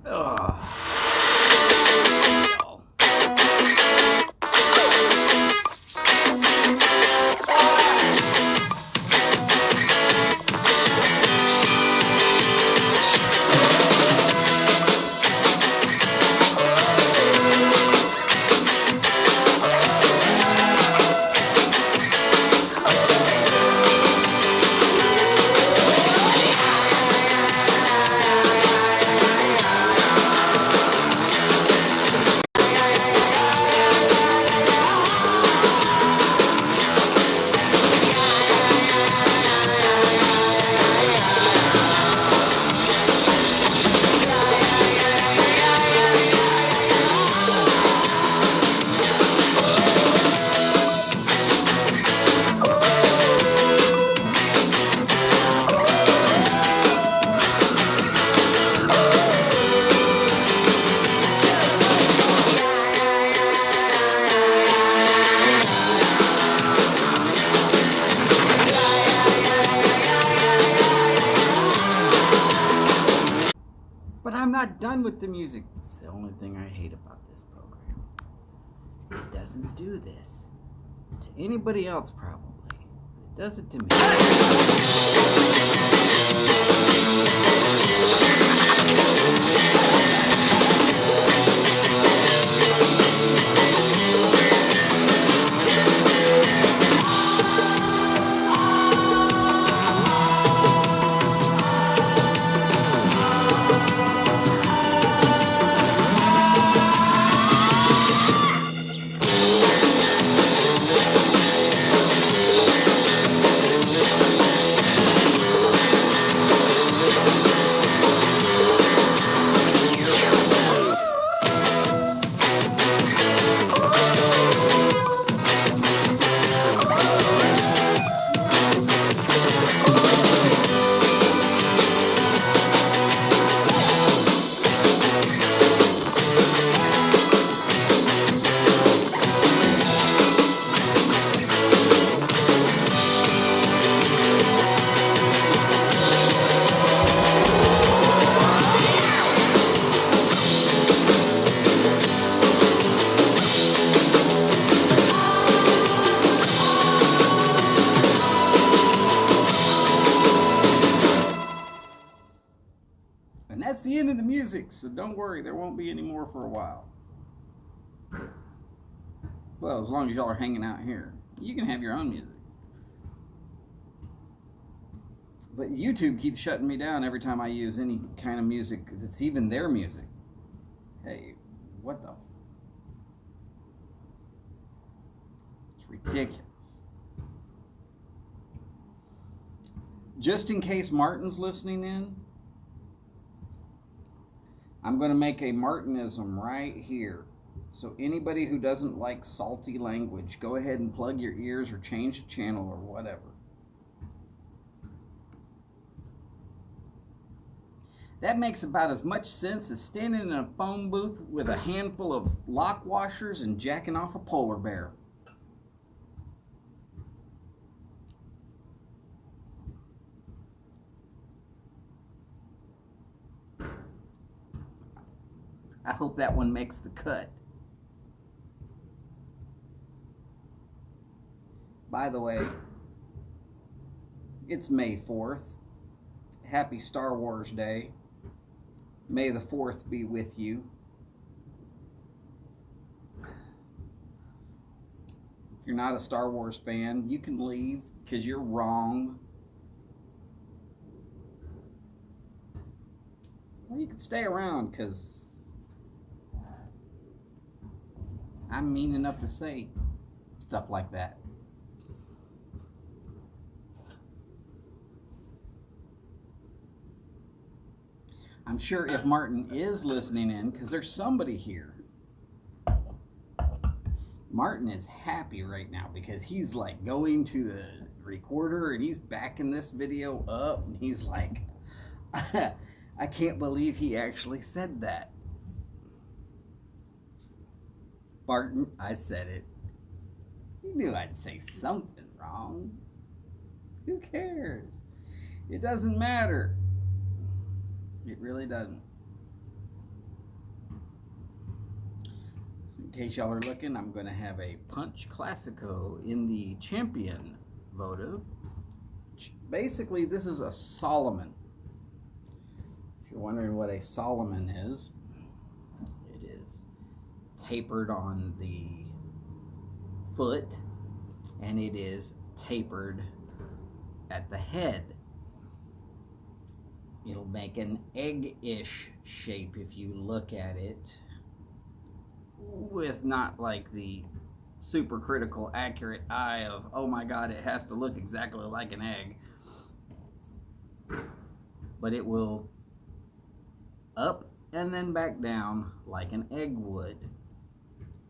Ugh. But I'm not done with the music. It's the only thing I hate about this program. It doesn't do this to anybody else, probably. It does it to me. And that's the end of the music, so don't worry, there won't be any more for a while. Well, as long as y'all are hanging out here. You can have your own music. But YouTube keeps shutting me down every time I use any kind of music that's even their music. Hey, what the? It's ridiculous. Just in case Martin's listening in, I'm going to make a Martinism right here. So anybody who doesn't like salty language, go ahead and plug your ears or change the channel or whatever. That makes about as much sense as standing in a phone booth with a handful of lock washers and jacking off a polar bear. I hope that one makes the cut. By the way, it's May 4th. Happy Star Wars Day. May the 4th be with you. If you're not a Star Wars fan, you can leave because you're wrong. Or you can stay around because I'm mean enough to say stuff like that. I'm sure if Martin is listening in, because there's somebody here, Martin is happy right now because he's like going to the recorder and he's backing this video up and he's like, I can't believe he actually said that. Martin, I said it. You knew I'd say something wrong. Who cares? It doesn't matter. It really doesn't. In case y'all are looking, I'm going to have a Punch Classico in the Champion votive. Basically, this is a Solomon. If you're wondering what a Solomon is, it is tapered on the foot, and it is tapered at the head. It'll make an egg-ish shape if you look at it, with not like the super critical accurate eye of, oh my god, it has to look exactly like an egg. But it will up and then back down like an egg would.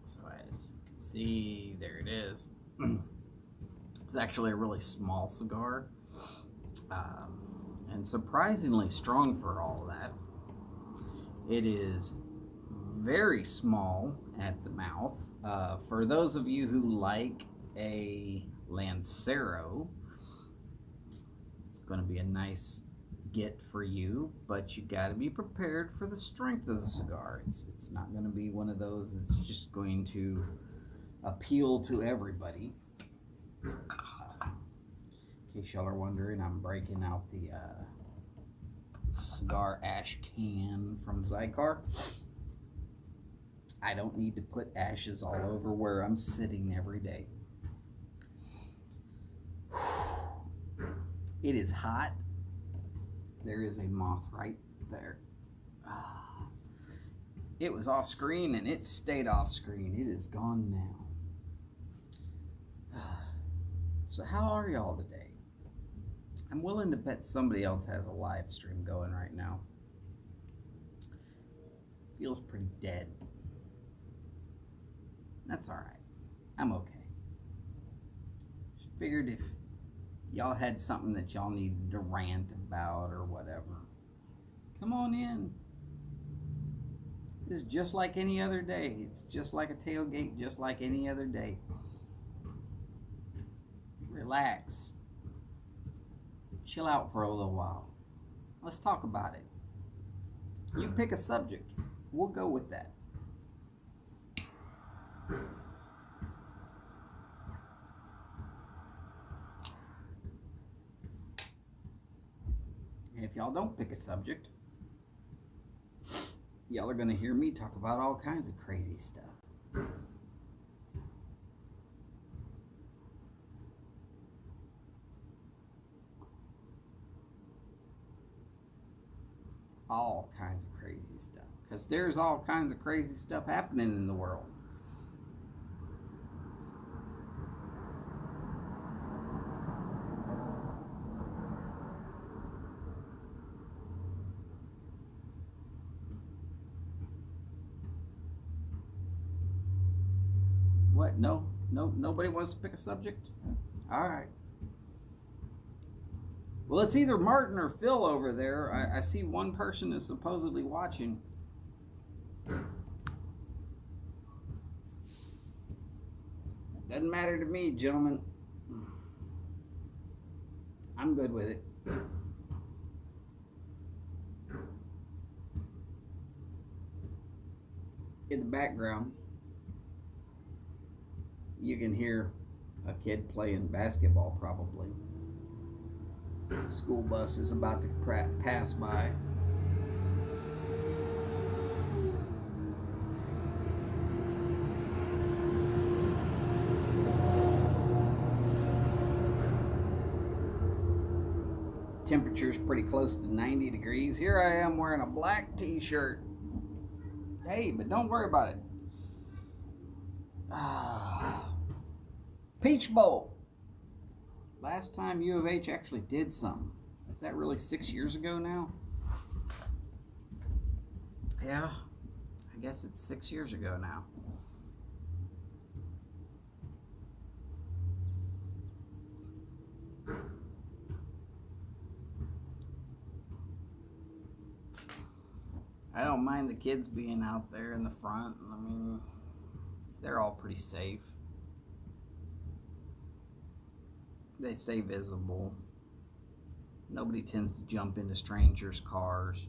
So as you can see, there it is. It's actually a really small cigar, and surprisingly strong for all that. It is very small at the mouth. For those of you who like a Lancero, it's going to be a nice get for you, but you got to be prepared for the strength of the cigar. It's not going to be one of those that's just going to appeal to everybody. In case y'all are wondering, I'm breaking out the cigar ash can from Zycar. I don't need to put ashes all over where I'm sitting every day. It is hot. There is a moth right there. It was off screen and it stayed off screen. It is gone now. So how are y'all today? I'm willing to bet somebody else has a live stream going right now. Feels pretty dead. That's all right. I'm okay. Just figured if y'all had something that y'all needed to rant about or whatever, come on in. It's just like any other day. It's just like a tailgate, just like any other day. Relax. Chill out for a little while. Let's talk about it. You pick a subject. We'll go with that. And if y'all don't pick a subject, y'all are going to hear me talk about all kinds of crazy stuff. All kinds of crazy stuff. Because there's all kinds of crazy stuff happening in the world. What? No, nobody wants to pick a subject? All right. Well, it's either Martin or Phil over there. I see one person is supposedly watching. Doesn't matter to me, gentlemen. I'm good with it. In the background, you can hear a kid playing basketball probably. School bus is about to pass by. Temperature's pretty close to 90 degrees. Here I am wearing a black t-shirt. Hey, but don't worry about it. Peach Bowl. Last time U of H actually did something. Is that really 6 years ago now? Yeah, I guess it's 6 years ago now. I don't mind the kids being out there in the front. I mean, they're all pretty safe. They stay visible. Nobody tends to jump into strangers' cars.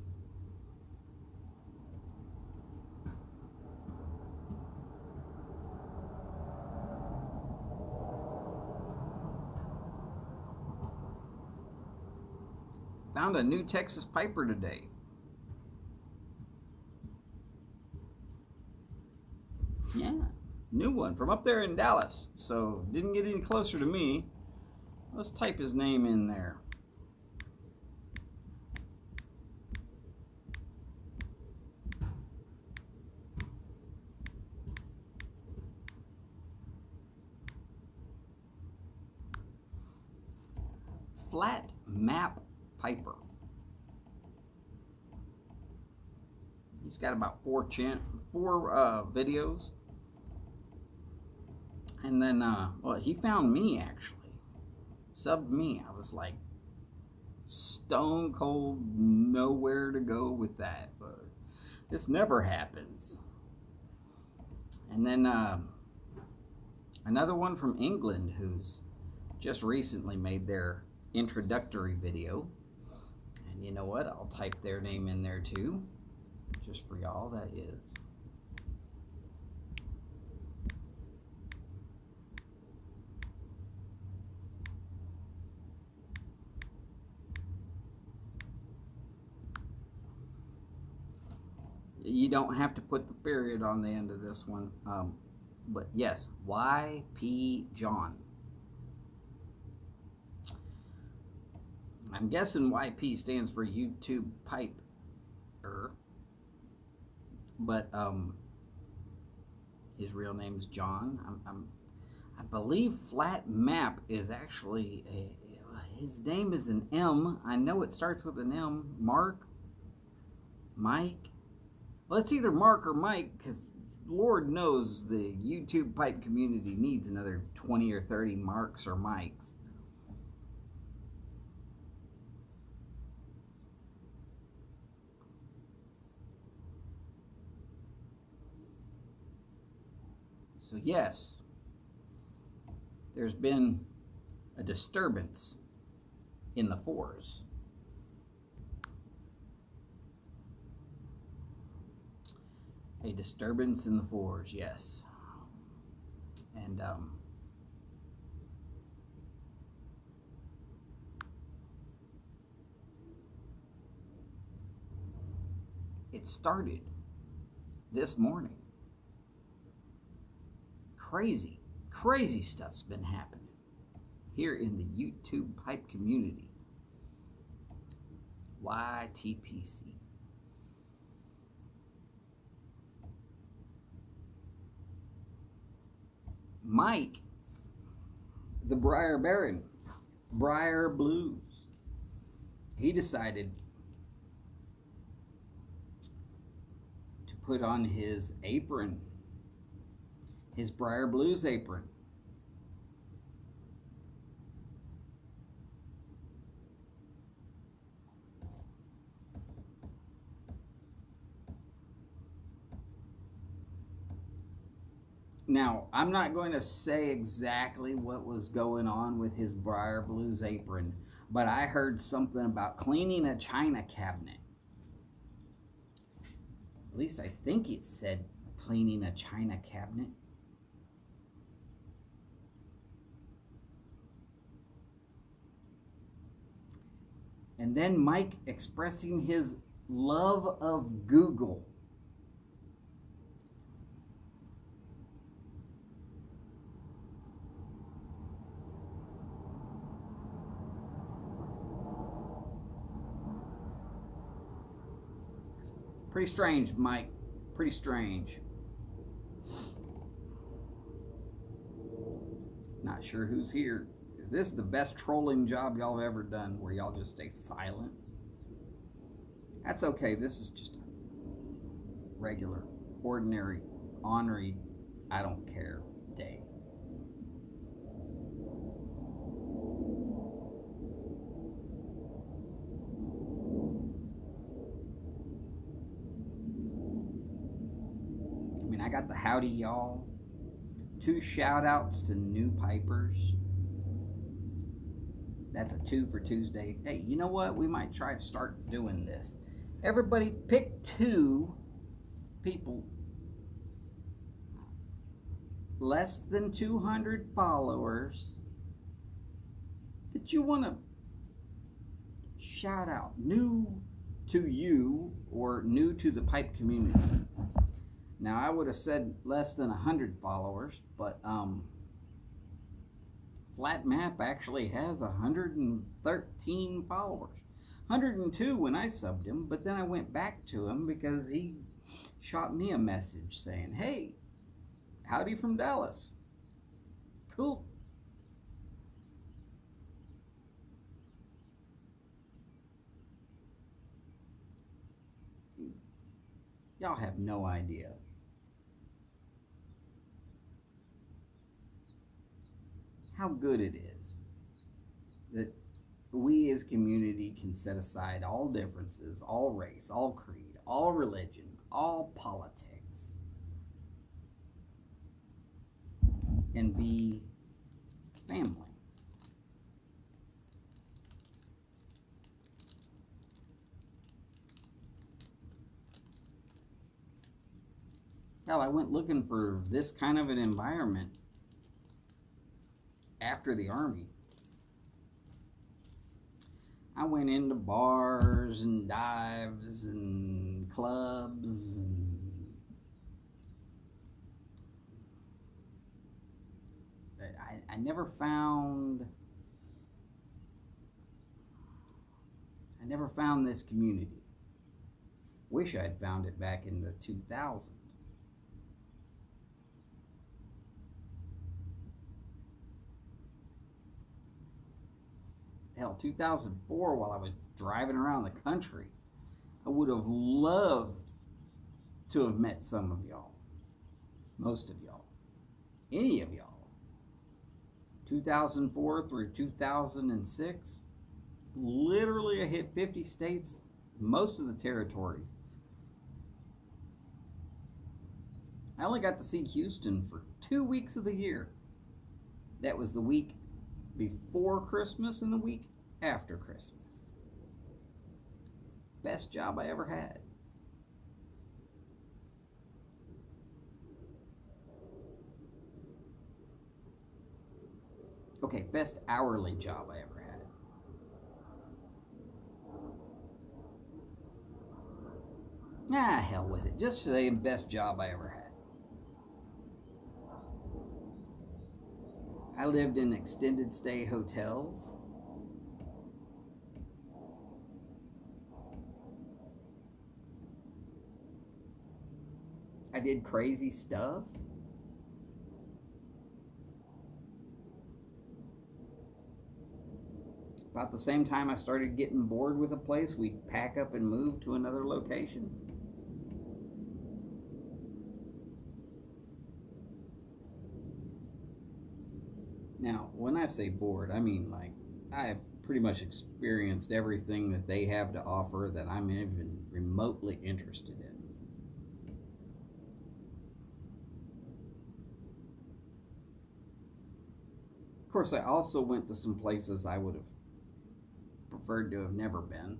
Found a new Texas Piper today. Yeah, new one from up there in Dallas. So didn't get any closer to me. Let's type his name in there. Flat Map Piper. He's got about four videos. And then, well, he found me actually. Subbed me. I was like stone cold, nowhere to go with that. But this never happens. And then another one from England who's just recently made their introductory video. And you know what? I'll type their name in there too. Just for y'all, that is. You don't have to put the period on the end of this one. But yes, YP John. I'm guessing YP stands for YouTube Piper. But his real name's John. I believe Flat Map is actually his name is an M. I know it starts with an M. Mark, Mike. Well, it's either Mark or Mike, because Lord knows the YouTube pipe community needs another 20 or 30 Marks or Mikes. So yes, there's been a disturbance in the fours. A disturbance in the fours, yes. And it started this morning. Crazy stuff's been happening here in the YouTube pipe community. YTPC. Mike, the Briar Baron, Briar Blues, he decided to put on his apron, his Briar Blues apron. Now, I'm not going to say exactly what was going on with his Briar Blues apron, but I heard something about cleaning a china cabinet. At least I think it said cleaning a china cabinet. And then Mike expressing his love of Google. Pretty strange, Mike. Pretty strange. Not sure who's here. This is the best trolling job y'all have ever done, where y'all just stay silent. That's okay. This is just a regular, ordinary, ornery, I don't care day. I got the howdy y'all. 2 shout outs to new pipers. That's a 2 for Tuesday. Hey, you know what? We might try to start doing this. Everybody pick 2 people less than 200 followers that you want to shout out, new to you or new to the pipe community. Now, I would have said less than 100 followers, but Flat Map actually has 113 followers. 102 when I subbed him, but then I went back to him because he shot me a message saying, hey, howdy from Dallas. Cool. Y'all have no idea how good it is that we as community can set aside all differences, all race, all creed, all religion, all politics, and be family. Hell, I went looking for this kind of an environment after the Army. I went into bars and dives and clubs and I never found this community. Wish I'd found it back in the 2000s. Hell, 2004, while I was driving around the country, I would have loved to have met some of y'all. Most of y'all. Any of y'all. 2004 through 2006, literally I hit 50 states, most of the territories. I only got to see Houston for 2 weeks of the year. That was the week before Christmas and the week after Christmas. Best job I ever had. Okay, best hourly job I ever had. Ah, hell with it. Just say best job I ever had. I lived in extended stay hotels. I did crazy stuff. About the same time I started getting bored with a place, we'd pack up and move to another location. Now, when I say bored, I mean like I've pretty much experienced everything that they have to offer that I'm even remotely interested in. Of course, I also went to some places I would have preferred to have never been.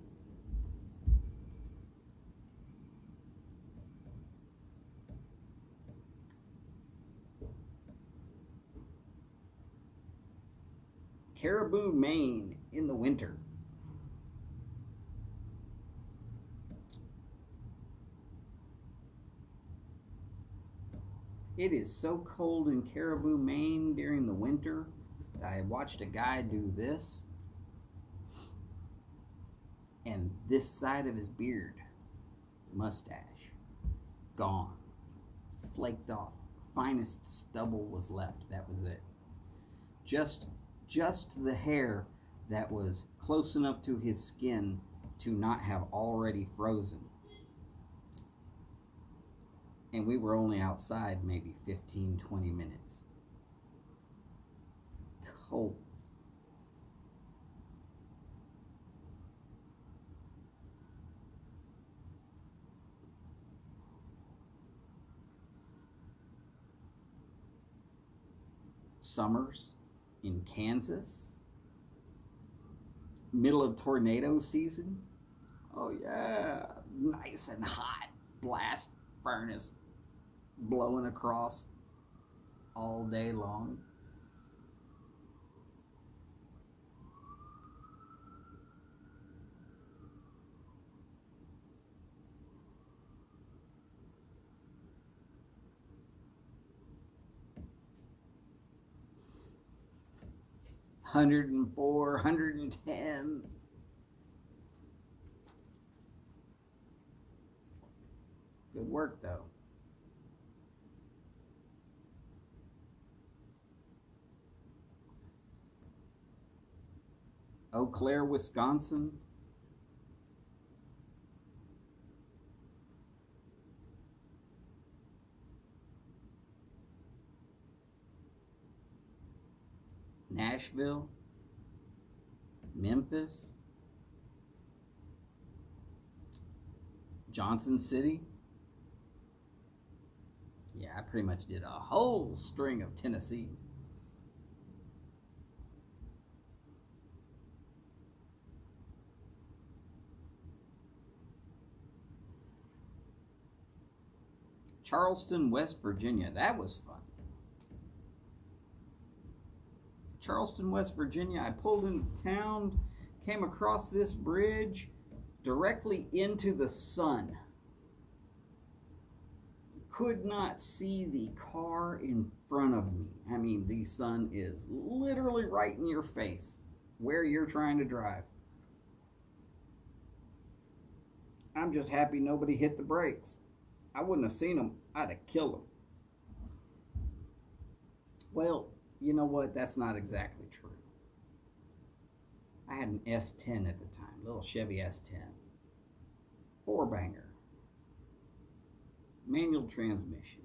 Caribou, Maine in the winter. It is so cold in Caribou, Maine during the winter. I watched a guy do this, and this side of his beard, mustache, gone, flaked off. Finest stubble was left. That was it. Just the hair that was close enough to his skin to not have already frozen. And we were only outside maybe 15-20 minutes. Cold. Summers in Kansas, middle of tornado season. Oh yeah, nice and hot, blast furnace blowing across all day long. 104, 110. Good work, though. Eau Claire, Wisconsin. Nashville. Memphis. Johnson City. Yeah, I pretty much did a whole string of Tennessee. Charleston, West Virginia. That was fun. Charleston, West Virginia. I pulled into town, came across this bridge directly into the sun. Could not see the car in front of me. I mean, the sun is literally right in your face where you're trying to drive. I'm just happy nobody hit the brakes. I wouldn't have seen them. I'd have killed them. Well, you know what? That's not exactly true. I had an S10 at the time, little Chevy S10. Four-banger. Manual transmission.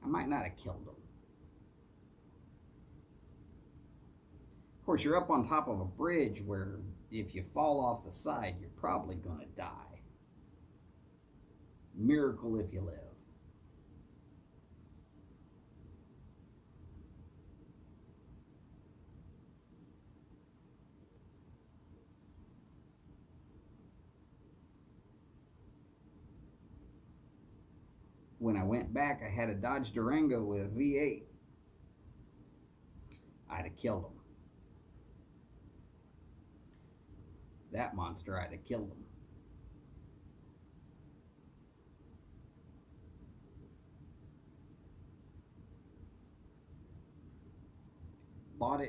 I might not have killed them. Of course, you're up on top of a bridge where if you fall off the side, you're probably going to die. Miracle if you live. When I went back, I had a Dodge Durango with a V8. I'd have killed him. That monster, I'd have killed him. Bought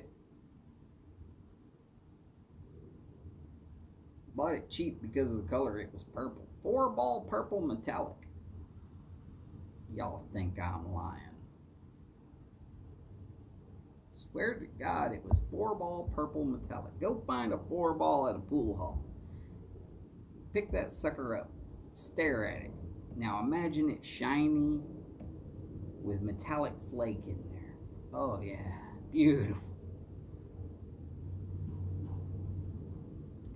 it cheap because of the color. It was purple. 4-ball purple metallic. Y'all think I'm lying. Swear to God, it was 4-ball purple metallic. Go find a 4-ball at a pool hall. Pick that sucker up. Stare at it. Now imagine it shiny with metallic flake in there. Oh yeah, beautiful.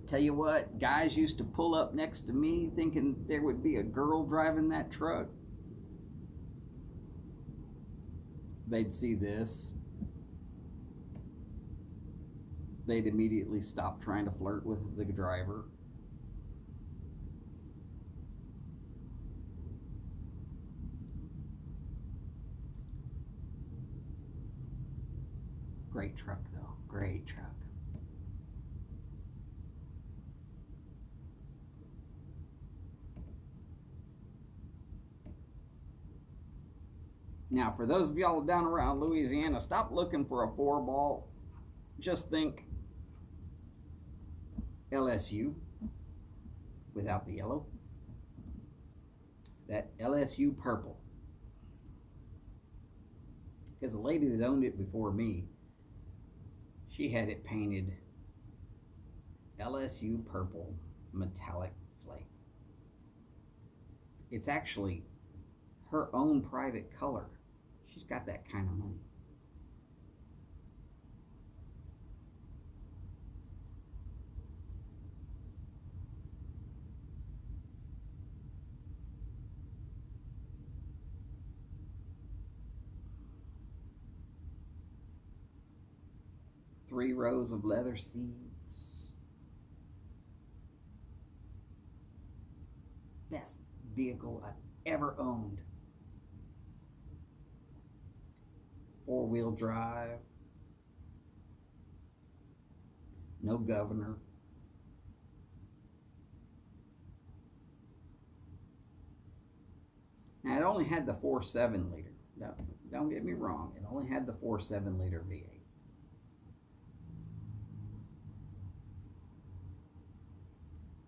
Tell you what, guys used to pull up next to me thinking there would be a girl driving that truck. They'd see this. They'd immediately stop trying to flirt with the driver. Great truck though, great truck. Now, for those of y'all down around Louisiana, stop looking for a 4-ball. Just think LSU without the yellow. That LSU purple. Because the lady that owned it before me, she had it painted LSU purple metallic flake. It's actually her own private color. She's got that kind of money. Three rows of leather seats. Best vehicle I've ever owned. 4-wheel drive. No governor. Now it only had the 4.7 liter. Don't get me wrong. It only had the 4.7 liter V8.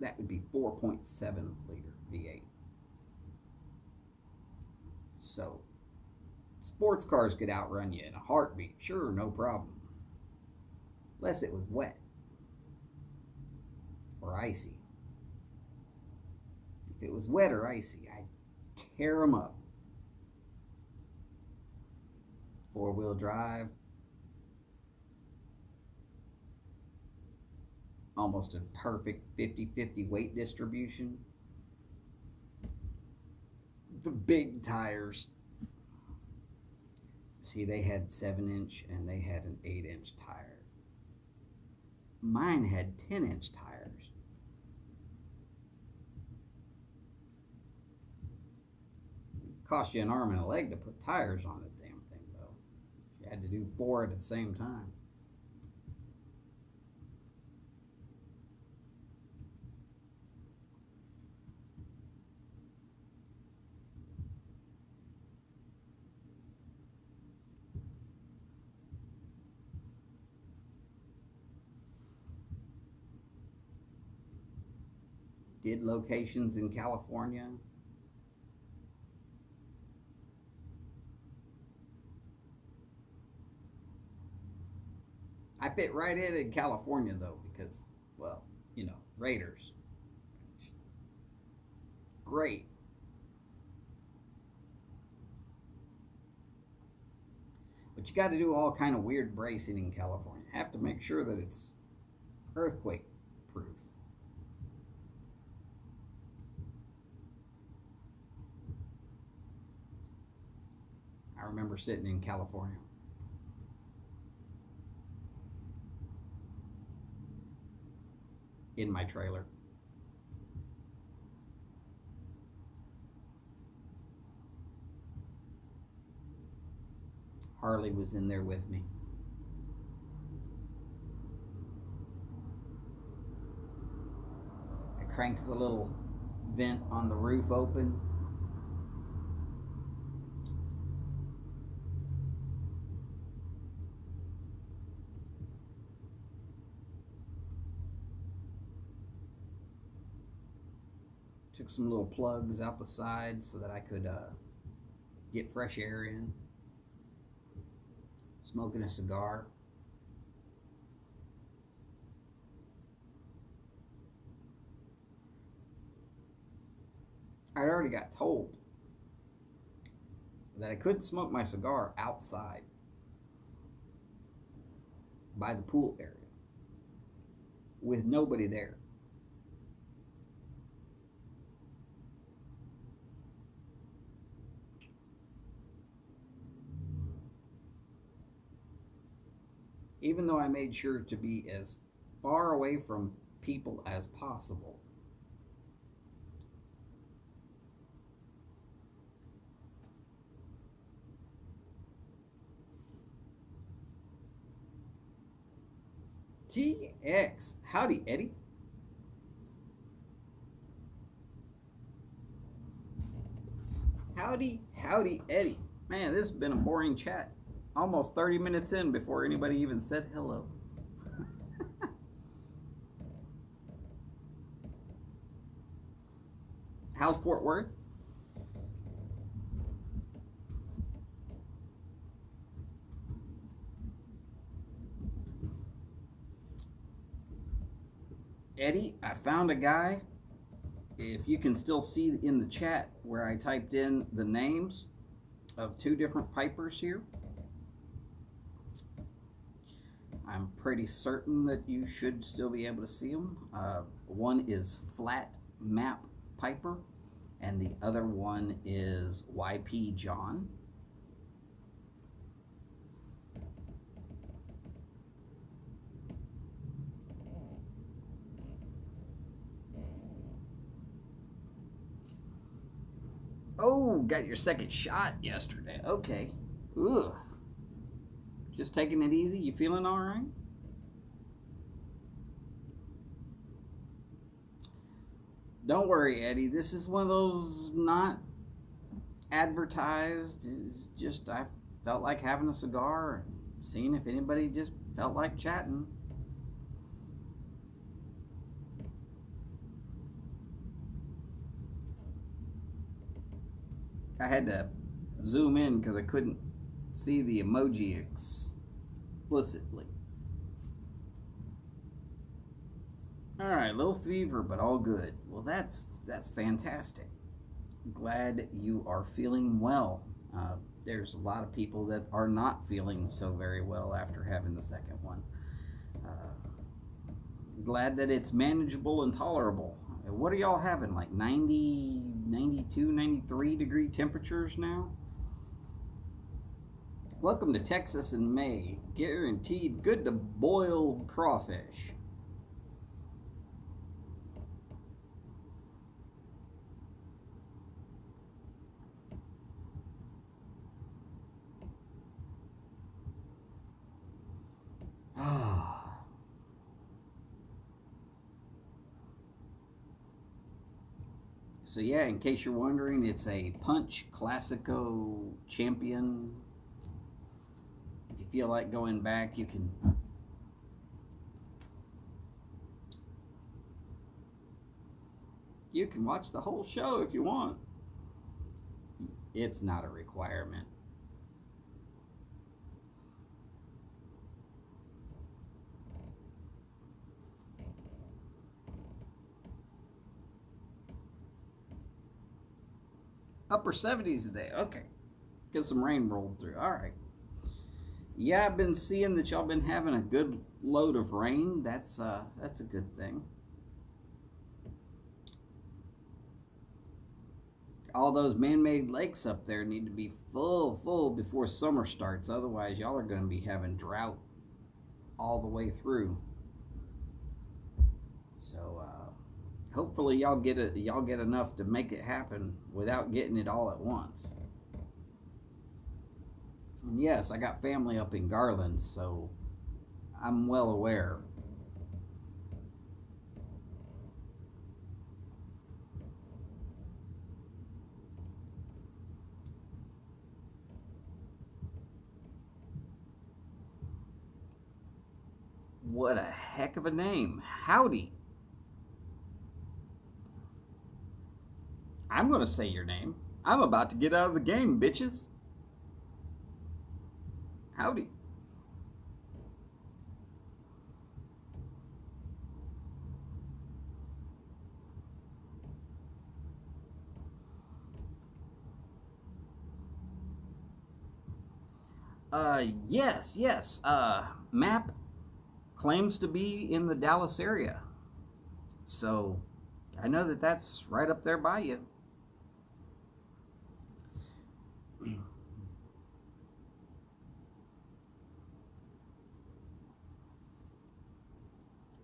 That would be 4.7 liter V8. So, sports cars could outrun you in a heartbeat. Sure, no problem. Unless it was wet or icy. If it was wet or icy, I'd tear them up. Four-wheel drive. Almost a perfect 50-50 weight distribution. The big tires. See, they had 7-inch and they had an 8-inch tire. Mine had 10-inch tires. It cost you an arm and a leg to put tires on the damn thing, though. You had to do 4 at the same time. Did locations in California. I fit right in California though because, well, you know, Raiders. Great. But you got to do all kind of weird bracing in California. Have to make sure that it's earthquake proof. I remember sitting in California. In my trailer. Harley was in there with me. I cranked the little vent on the roof open. Took some little plugs out the side so that I could get fresh air in. Smoking a cigar. I already got told that I couldn't smoke my cigar outside by the pool area with nobody there. Even though I made sure to be as far away from people as possible. TX. Howdy, Eddie. Howdy, Eddie. Man, this has been a boring chat. Almost 30 minutes in before anybody even said hello. How's Fort Worth? Eddie, I found a guy. If you can still see in the chat where I typed in the names of 2 different pipers here. I'm pretty certain that you should still be able to see them. One is Flat Map Piper, and the other one is YP John. Oh, got your second shot yesterday. Okay. Ugh. Just taking it easy. You feeling all right? Don't worry, Eddie. This is one of those not advertised. Is just I felt like having a cigar and seeing if anybody just felt like chatting. I had to zoom in because I couldn't see the emoji explicitly. All right, little fever, but all good. Well, that's fantastic. Glad you are feeling well. There's a lot of people that are not feeling so very well after having the second one. Glad that it's manageable and tolerable. What are y'all having? Like 90, 92, 93 degree temperatures now? Welcome to Texas in May. Guaranteed good to boiled crawfish. So yeah, in case you're wondering, it's a Punch Classico Champion. If you feel like going back, you can watch the whole show if you want. It's not a requirement. Upper 70s today. Okay. Get some rain rolled through. All right. Yeah, I've been seeing that y'all been having a good load of rain. That's a good thing. All those man-made lakes up there need to be full before summer starts. Otherwise, y'all are going to be having drought all the way through. So hopefully y'all get enough to make it happen without getting it all at once. And yes, I got family up in Garland, so I'm well aware. What a heck of a name. Howdy. I'm going to say your name. I'm about to get out of the game, bitches. Howdy. Yes. Map claims to be in the Dallas area. So, I know that that's right up there by you.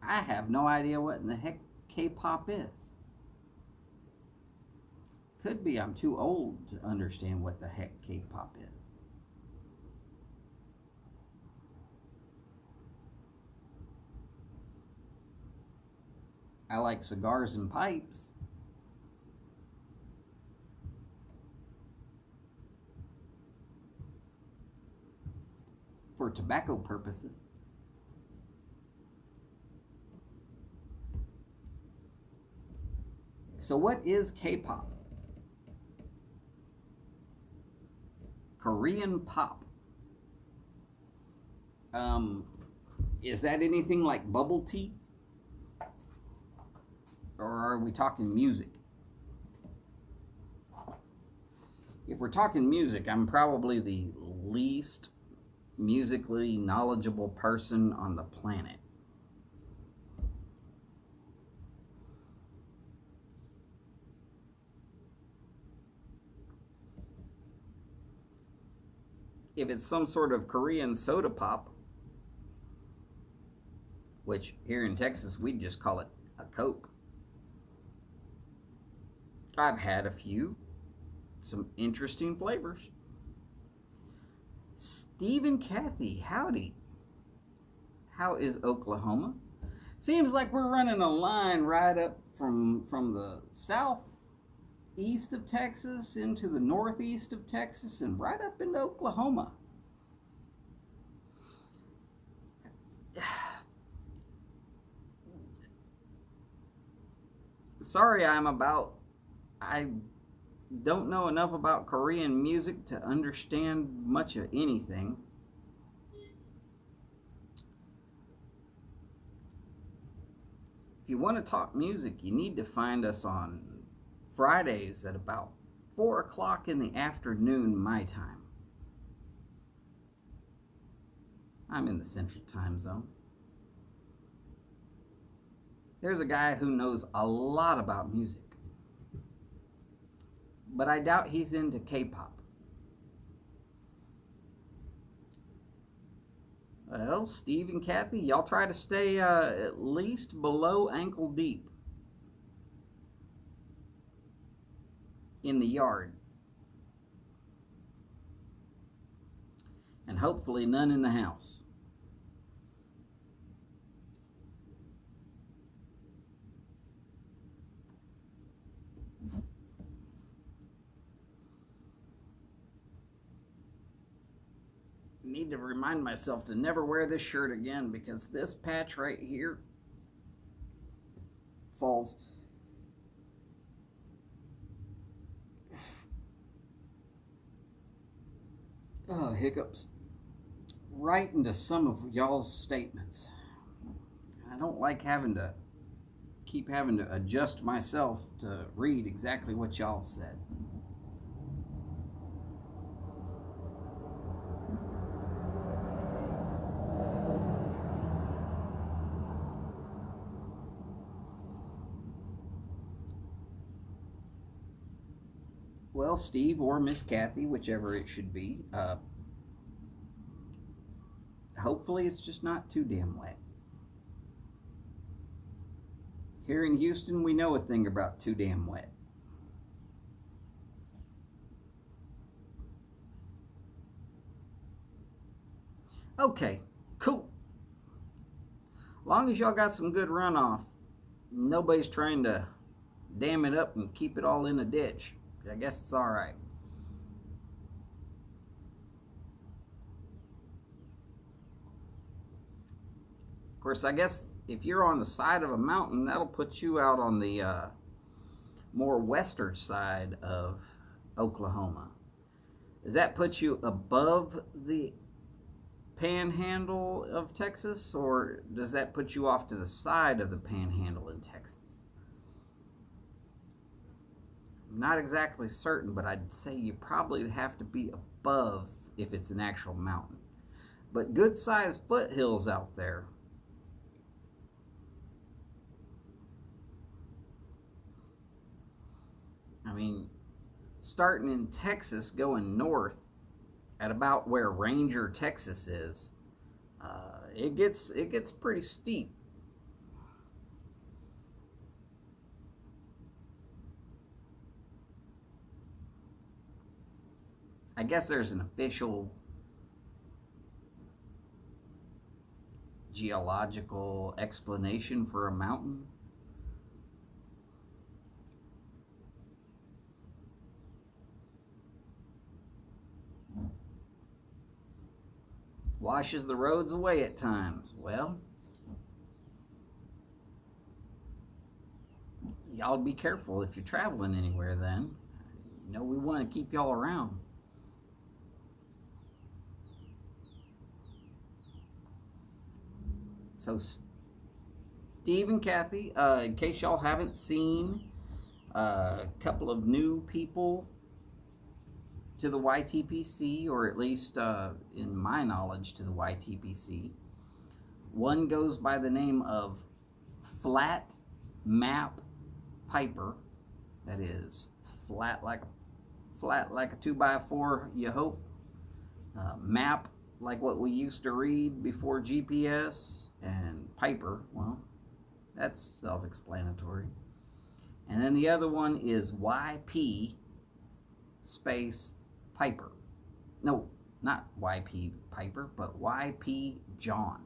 I have no idea what in the heck K-pop is. Could be I'm too old to understand what the heck K-pop is. I like cigars and pipes. For tobacco purposes. So what is K-pop? Korean pop. Is that anything like bubble tea? Or are we talking music? If we're talking music, I'm probably the least musically knowledgeable person on the planet. If it's some sort of Korean soda pop, which here in Texas we'd just call it a Coke. I've had a few, some interesting flavors. Steve and Kathy, howdy. How is Oklahoma? Seems like we're running a line right up from the southeast east of Texas, into the northeast of Texas, and right up into Oklahoma. Sorry, I don't know enough about Korean music to understand much of anything. If you want to talk music, you need to find us on Fridays at about 4 o'clock in the afternoon, my time. I'm in the Central Time Zone. There's a guy who knows a lot about music, but I doubt he's into K-pop. Well, Steve and Kathy, y'all try to stay at least below ankle deep in the yard. And hopefully none in the house. Need to remind myself to never wear this shirt again, because this patch right here falls hiccups right into some of y'all's statements. I don't like keep having to adjust myself to read exactly what y'all said. Well, Steve or Miss Kathy, whichever it should be, hopefully it's just not too damn wet. Here in Houston, we know a thing about too damn wet. Okay, cool. Long as y'all got some good runoff, nobody's trying to dam it up and keep it all in a ditch. I guess it's all right. Of course, I guess if you're on the side of a mountain, that'll put you out on the more western side of Oklahoma. Does that put you above the panhandle of Texas, or does that put you off to the side of the panhandle in Texas? I'm not exactly certain, but I'd say you probably have to be above if it's an actual mountain. But good sized foothills out there. I mean, starting in Texas, going north at about where Ranger, Texas is, it gets pretty steep. I guess there's an official geological explanation for a mountain. Washes the roads away at times. Well, y'all be careful if you're traveling anywhere then. You know, we want to keep y'all around. So, Steve and Kathy, in case y'all haven't seen a couple of new people to the YTPC, or at least in my knowledge to the YTPC. One goes by the name of Flat Map Piper. That is flat like a 2x4, you hope. Map like what we used to read before GPS, and Piper, well, that's self-explanatory. And then the other one is YP space Piper. No, not YP Piper, but YP John.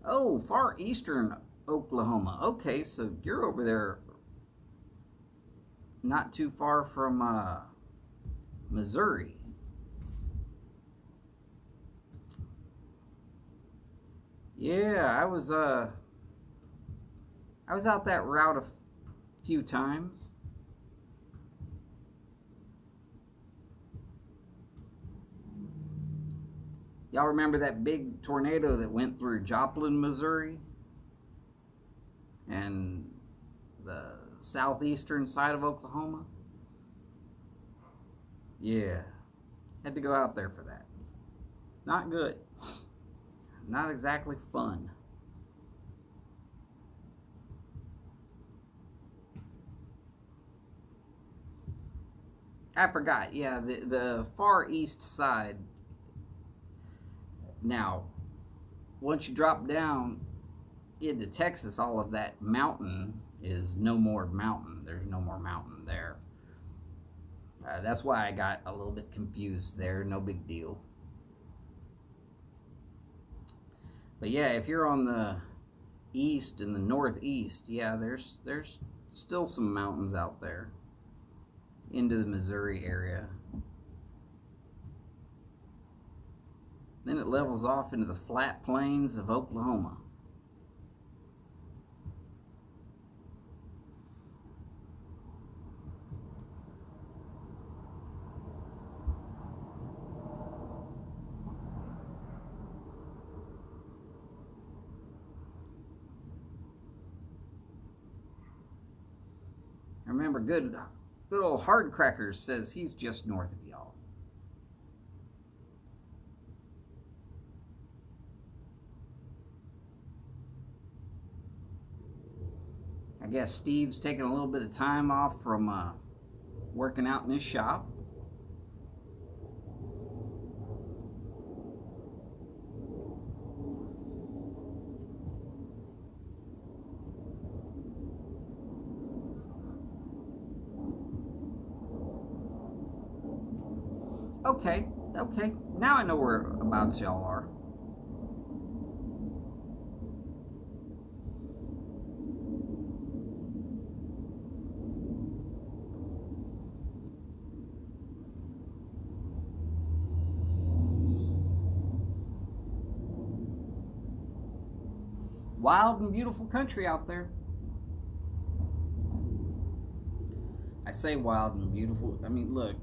Oh, far eastern Oklahoma. Okay, so you're over there not too far from Missouri. Yeah, I was out that route a few times. Y'all remember that big tornado that went through Joplin, Missouri, and the southeastern side of Oklahoma? Yeah, had to go out there for that. Not good. Not exactly fun. I forgot. Yeah, the far east side. Now, once you drop down into Texas, all of that mountain is no more mountain. There's no more mountain there. That's why I got a little bit confused there. No big deal. But yeah, if you're on the east and the northeast, yeah, there's still some mountains out there into the Missouri area. Then it levels off into the flat plains of Oklahoma. I remember good old Hardcrackers says he's just north of y'all. I guess Steve's taking a little bit of time off from working out in his shop. Okay, okay. Now I know whereabouts y'all are. Wild and beautiful country out there. I say wild and beautiful. I mean, look,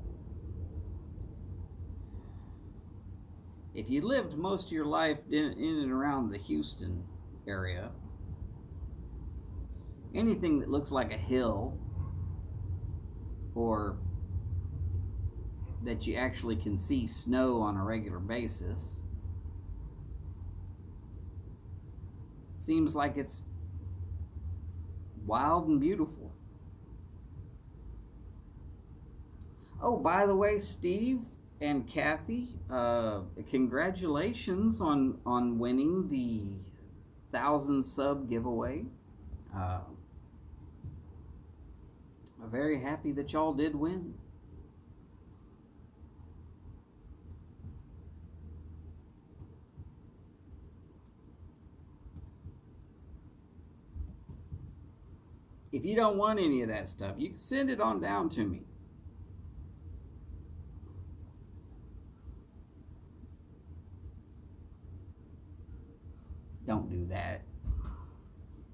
if you lived most of your life in and around the Houston area, anything that looks like a hill or that you actually can see snow on a regular basis seems like it's wild and beautiful. Oh, by the way, Steve and Kathy, congratulations on winning the 1,000 sub giveaway. I'm very happy that y'all did win. If you don't want any of that stuff, you can send it on down to me. Don't do that.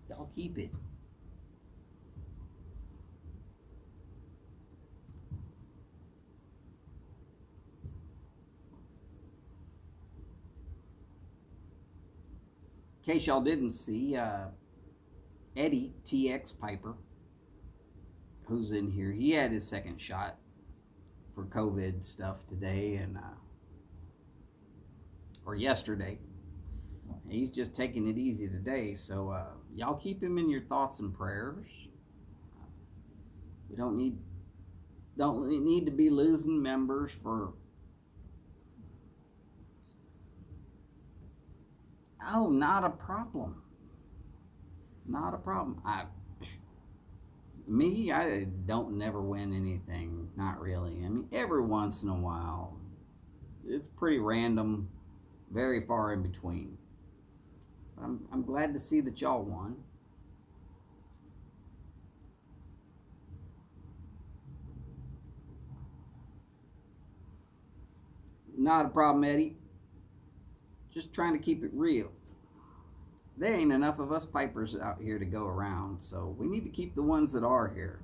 Y'all keep it. In case y'all didn't see, Eddie TX Piper, who's in here, he had his second shot for COVID stuff today and or yesterday. He's just taking it easy today, so y'all keep him in your thoughts and prayers. We don't need to be losing members for. Oh, not a problem. Not a problem. I don't never win anything. Not really. I mean, every once in a while. It's pretty random, very far in between. I'm glad to see that y'all won. Not a problem, Eddie. Just trying to keep it real. There ain't enough of us pipers out here to go around, so we need to keep the ones that are here.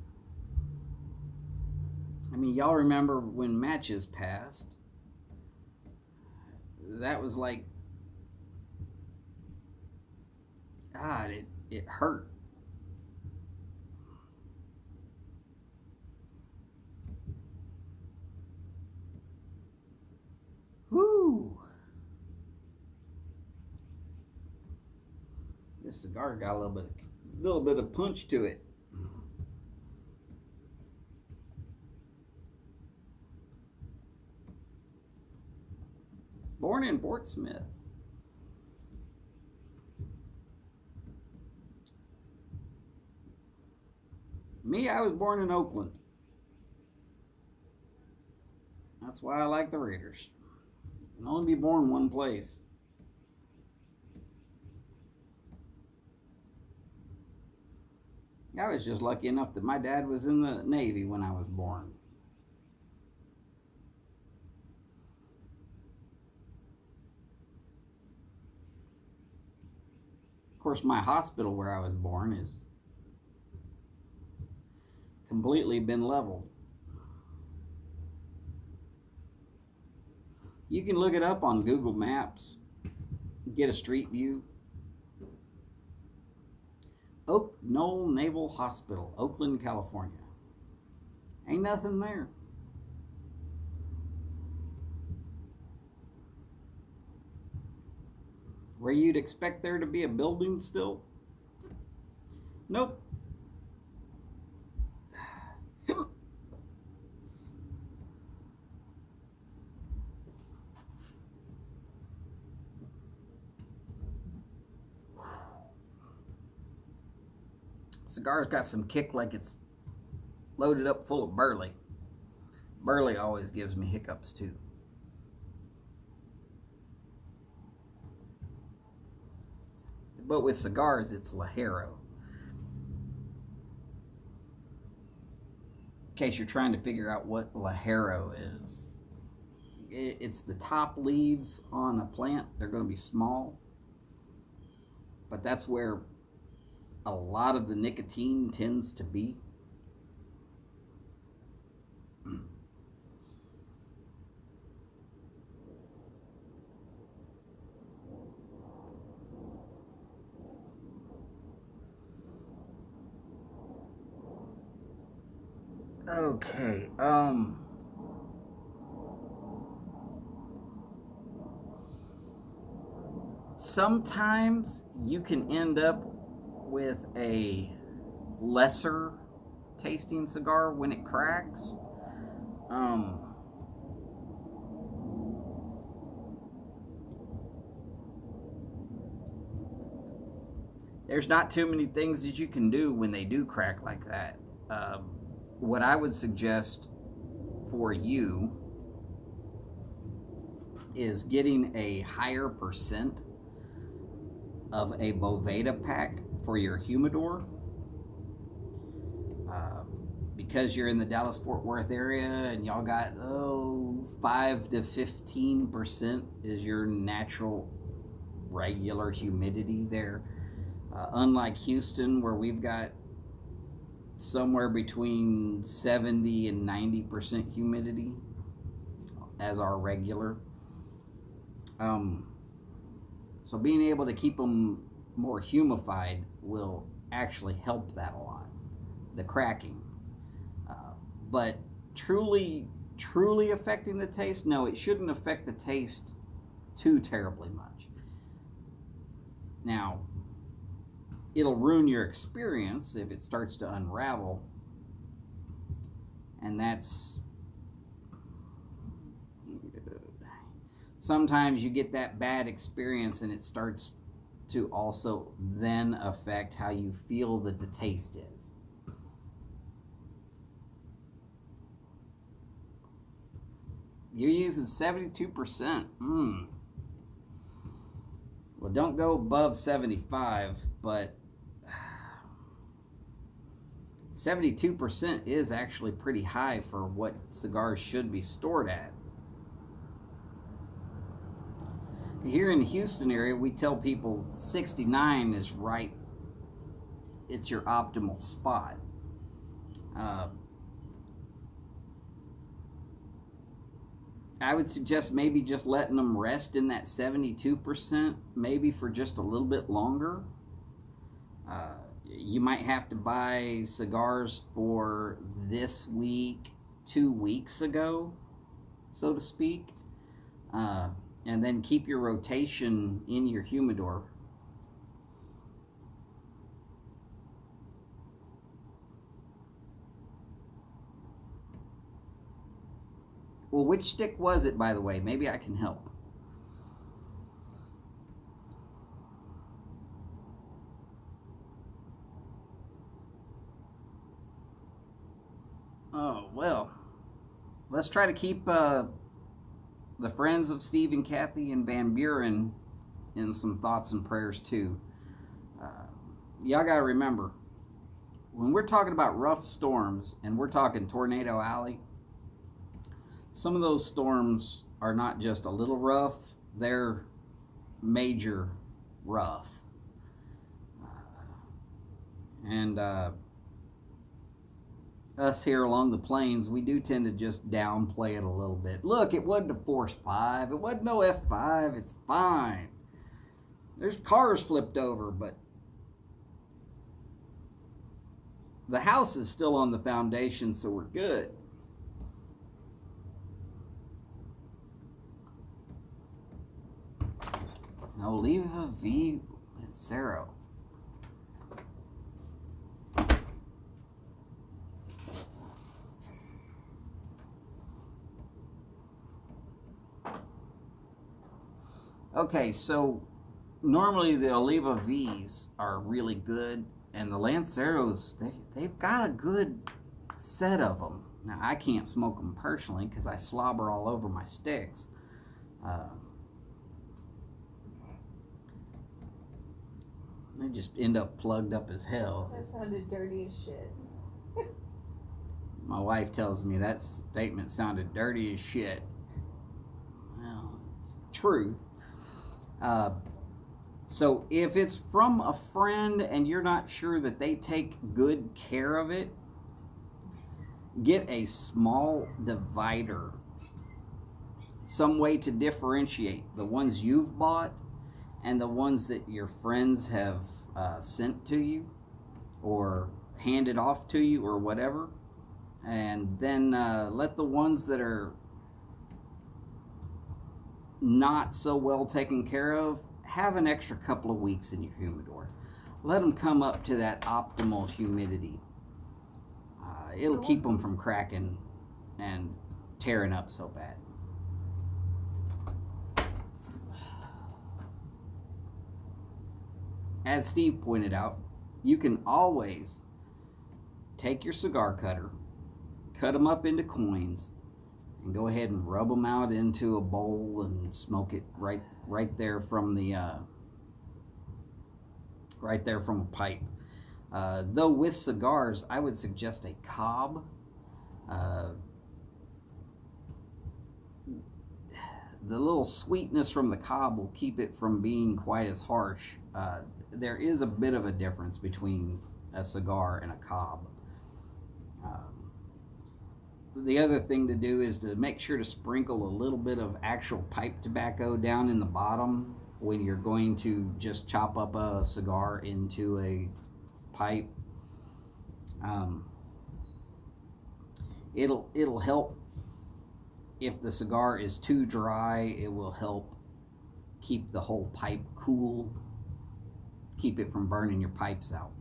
I mean, y'all remember when matches passed? That was like, God, it hurt. Whoo! This cigar got a little bit of punch to it. Born in Portsmouth. Me, I was born in Oakland. That's why I like the Raiders. You can only be born one place. I was just lucky enough that my dad was in the Navy when I was born. Of course, my hospital where I was born is completely been leveled. You can look it up on Google Maps, get a street view. Oak Knoll Naval Hospital, Oakland, California. Ain't nothing there. Where you'd expect there to be a building still? Nope. Cigar's got some kick like it's loaded up full of burley. Burley always gives me hiccups too. But with cigars, it's Ligero. In case you're trying to figure out what Ligero is, it's the top leaves on a plant. They're going to be small, but that's where a lot of the nicotine tends to be. Okay, sometimes you can end up with a lesser tasting cigar when it cracks. There's not too many things that you can do when they do crack like that. What I would suggest for you is getting a higher percent of a Boveda pack for your humidor. Because you're in the Dallas-Fort Worth area and y'all got 5 to 15% is your natural regular humidity there. Unlike Houston, where we've got somewhere between 70 and 90% humidity as our regular. So being able to keep them more humified will actually help that a lot, the cracking. But truly affecting the taste, no, it shouldn't affect the taste too terribly much. Now, it'll ruin your experience if it starts to unravel, and that's sometimes you get that bad experience and it starts to also then affect how you feel that the taste is. You're using 72%. Well, don't go above 75, but 72% is actually pretty high for what cigars should be stored at. Here in the Houston area, we tell people 69 is right. It's your optimal spot. I would suggest maybe just letting them rest in that 72%, maybe for just a little bit longer. You might have to buy cigars for this week 2 weeks ago, so to speak, and then keep your rotation in your humidor. Well, which stick was it, by the way? Maybe I can help. Oh, well, let's try to keep the friends of Steve and Kathy and Van Buren in some thoughts and prayers too. Y'all got to remember, when we're talking about rough storms and we're talking Tornado Alley, some of those storms are not just a little rough, they're major rough. And us here along the plains, we do tend to just downplay it a little bit. Look, it wasn't a Force 5. It wasn't no F5. It's fine. There's cars flipped over, but the house is still on the foundation, so we're good. Oliva V. Lancero. Okay, so normally the Oliva V's are really good, and the Lanceros, they've got a good set of them. Now, I can't smoke them personally because I slobber all over my sticks. They just end up plugged up as hell. That sounded dirty as shit. My wife tells me that statement sounded dirty as shit. Well, it's the truth. So if it's from a friend and you're not sure that they take good care of it, get a small divider. Some way to differentiate the ones you've bought and the ones that your friends have sent to you or handed off to you or whatever. And then let the ones that are not so well taken care of have an extra couple of weeks in your humidor. Let them come up to that optimal humidity. It'll keep them from cracking and tearing up so bad. As Steve pointed out, you can always take your cigar cutter, cut them up into coins, and go ahead and rub them out into a bowl and smoke it right there from the a pipe. Though with cigars, I would suggest a cob. The little sweetness from the cob will keep it from being quite as harsh. There is a bit of a difference between a cigar and a cob. The other thing to do is to make sure to sprinkle a little bit of actual pipe tobacco down in the bottom when you're going to just chop up a cigar into a pipe. It'll help. If the cigar is too dry, it will help keep the whole pipe cool, keep it from burning your pipes out.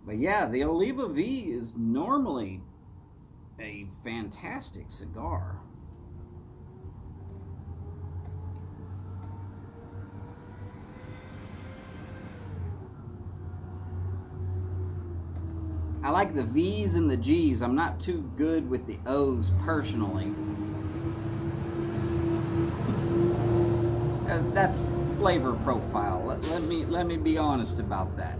But yeah, the Oliva V is normally a fantastic cigar. I like the V's and the G's. I'm not too good with the O's personally. That's flavor profile. Let me be honest about that.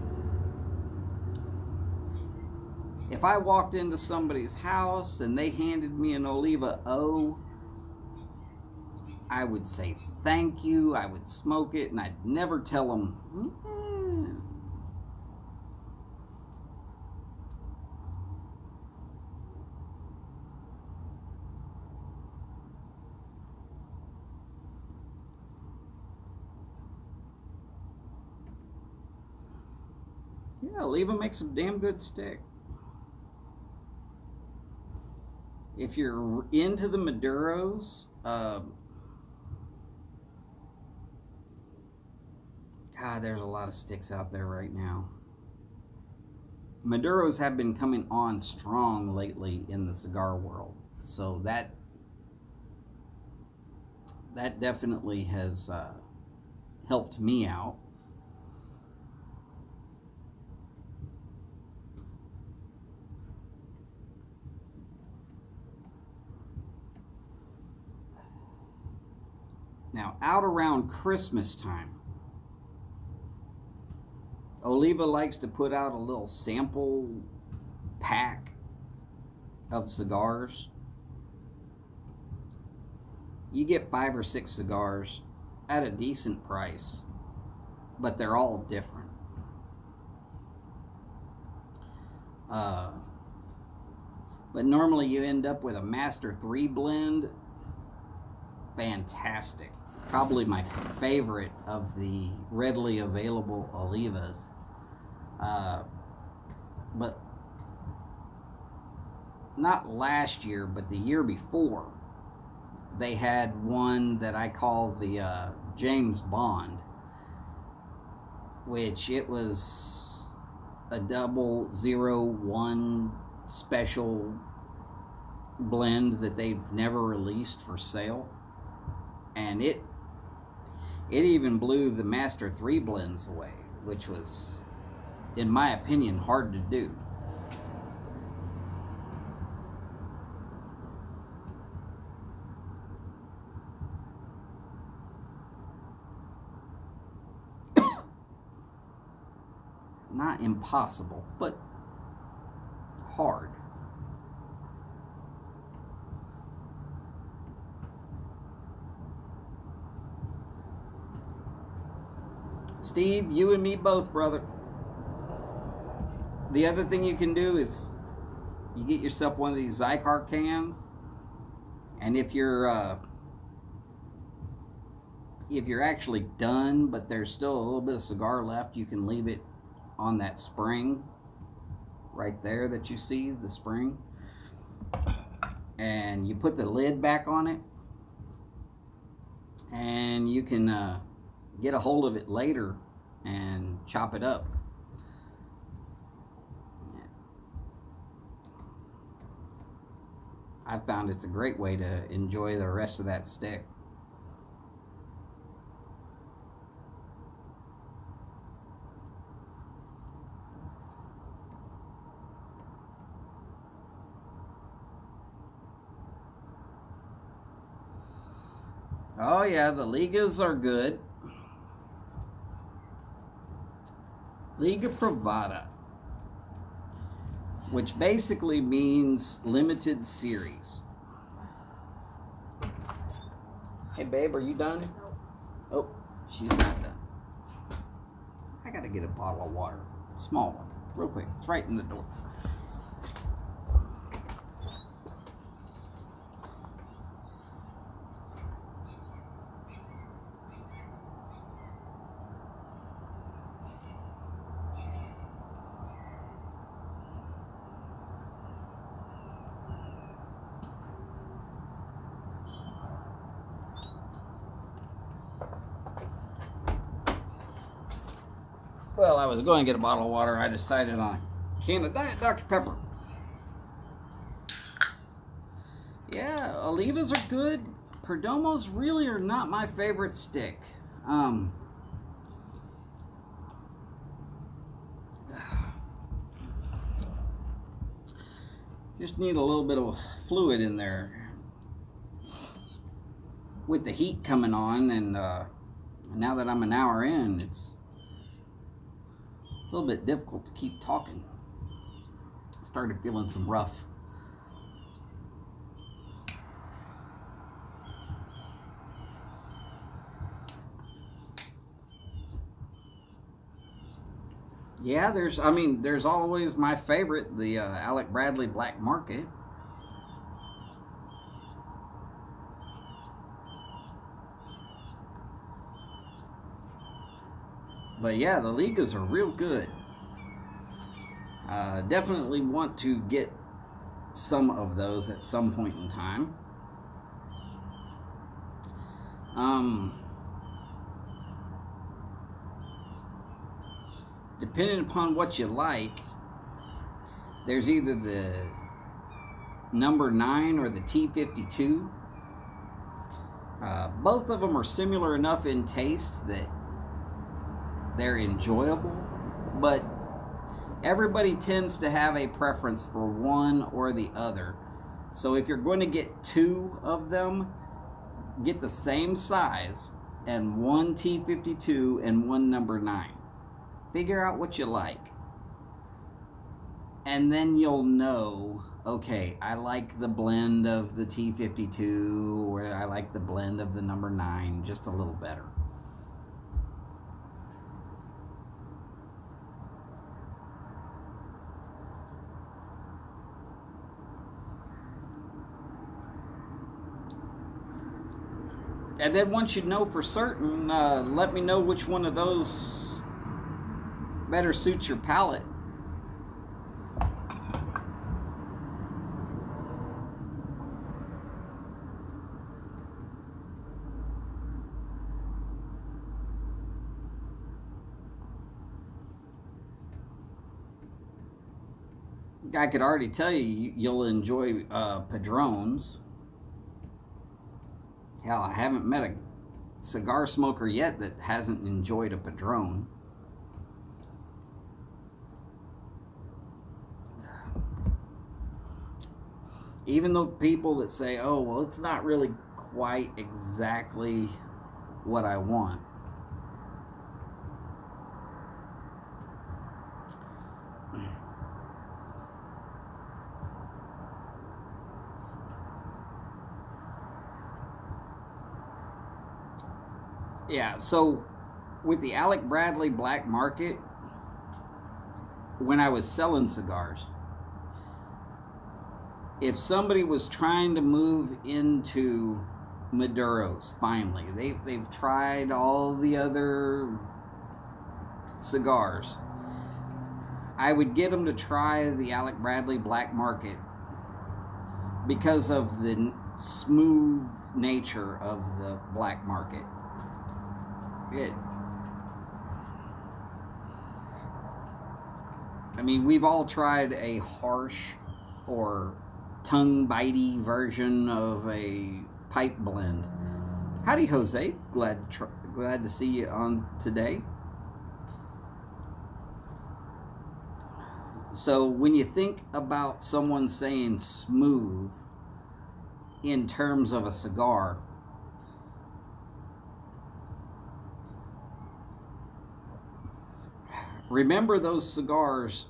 If I walked into somebody's house and they handed me an Oliva O, I would say thank you, I would smoke it, and I'd never tell them, yeah, Oliva makes a damn good stick. If you're into the Maduros, God, there's a lot of sticks out there right now. Maduros have been coming on strong lately in the cigar world, so that definitely has helped me out. Now, out around Christmas time, Oliva likes to put out a little sample pack of cigars. You get 5 or 6 cigars at a decent price, but they're all different. But normally you end up with a Master 3 blend. Fantastic. Probably my favorite of the readily available Olivas. But not last year, but the year before, they had one that I call the James Bond, which it was a 001 special blend that they've never released for sale, and it even blew the Master 3 blends away, which was, in my opinion, hard to do. Not impossible, but hard. Steve, you and me both, brother. The other thing you can do is you get yourself one of these cigar cans, and if you're actually done, but there's still a little bit of cigar left, you can leave it on that spring right there that you see, the spring, and you put the lid back on it, and you can get a hold of it later and chop it up. I found it's a great way to enjoy the rest of that stick. Oh yeah, the Ligas are good. Liga Privada, which basically means limited series. Hey babe, are you done? Oh, she's not done. I gotta get a bottle of water. Small one, real quick. It's right in the door. Well, I was going to get a bottle of water. I decided on a can of Diet Dr. Pepper. Yeah, Olivas are good. Perdomos really are not my favorite stick. Just need a little bit of fluid in there. With the heat coming on and Now that I'm an hour in, it's a little bit difficult to keep talking. Started feeling some rough. Yeah, there's always my favorite, the Alec Bradley Black Market. But yeah, the Ligas are real good. Definitely want to get some of those at some point in time. Depending upon what you like, there's either the number 9 or the T52. Both of them are similar enough in taste that they're enjoyable, but everybody tends to have a preference for one or the other. So if you're going to get 2 of them, get the same size and one T52 and one number 9. Figure out what you like. And then you'll know, okay, I like the blend of the T52 or I like the blend of the number 9 just a little better. And then once you know for certain, let me know which one of those better suits your palate. I could already tell you you'll enjoy Padrones. Hell, I haven't met a cigar smoker yet that hasn't enjoyed a Padrone. Even though people that say, oh, well, it's not really quite exactly what I want. Yeah, so with the Alec Bradley Black Market, when I was selling cigars, if somebody was trying to move into Maduros, finally, they've tried all the other cigars, I would get them to try the Alec Bradley Black Market because of the smooth nature of the Black Market. I mean, we've all tried a harsh or tongue-bitey version of a pipe blend. Howdy, Jose. Glad to see you on today. So when you think about someone saying smooth in terms of a cigar, remember those cigars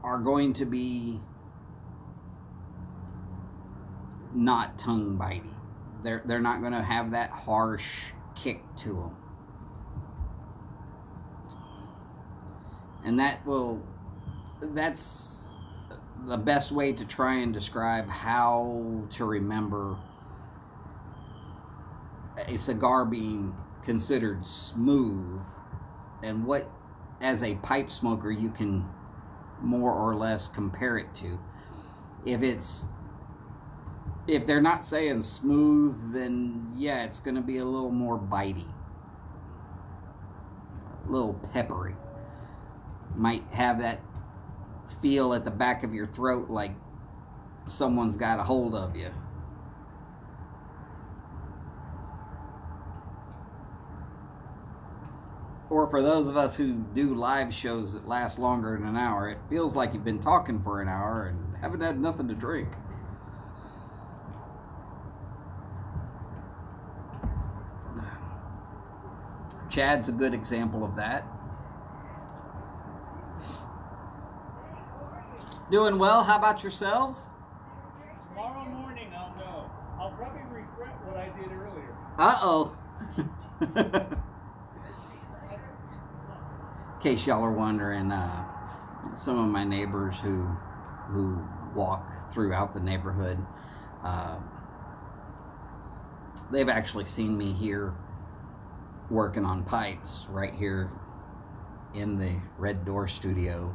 are going to be not tongue-bitey. They're not going to have that harsh kick to them. And that's the best way to try and describe how to remember a cigar being considered smooth, and what, as a pipe smoker, you can more or less compare it to. If they're not saying smooth, then yeah, it's going to be a little more bitey, a little peppery. Might have that feel at the back of your throat like someone's got a hold of you. Or for those of us who do live shows that last longer than an hour, it feels like you've been talking for an hour and haven't had nothing to drink. Chad's a good example of that. Doing well. How about yourselves? Tomorrow morning I'll know. I'll probably regret what I did earlier. Uh-oh. In case y'all are wondering, some of my neighbors who walk throughout the neighborhood, they've actually seen me here working on pipes right here in the Red Door studio.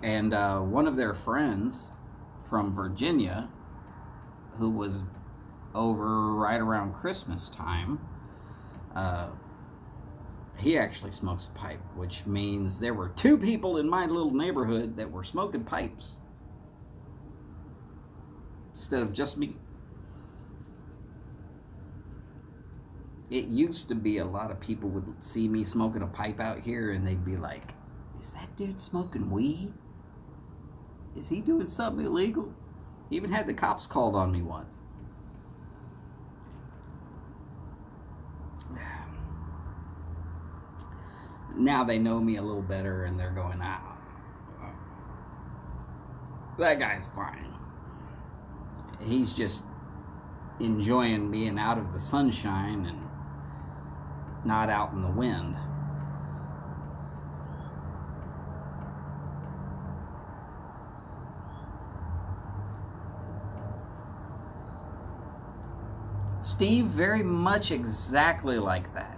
And one of their friends from Virginia, who was over right around Christmas time, he actually smokes a pipe, which means there were 2 people in my little neighborhood that were smoking pipes instead of just me. It used to be a lot of people would see me smoking a pipe out here and they'd be like, is that dude smoking weed? Is he doing something illegal? Even had the cops called on me once. Now they know me a little better and they're going, that guy's fine. He's just enjoying being out of the sunshine and not out in the wind. Steve, very much exactly like that.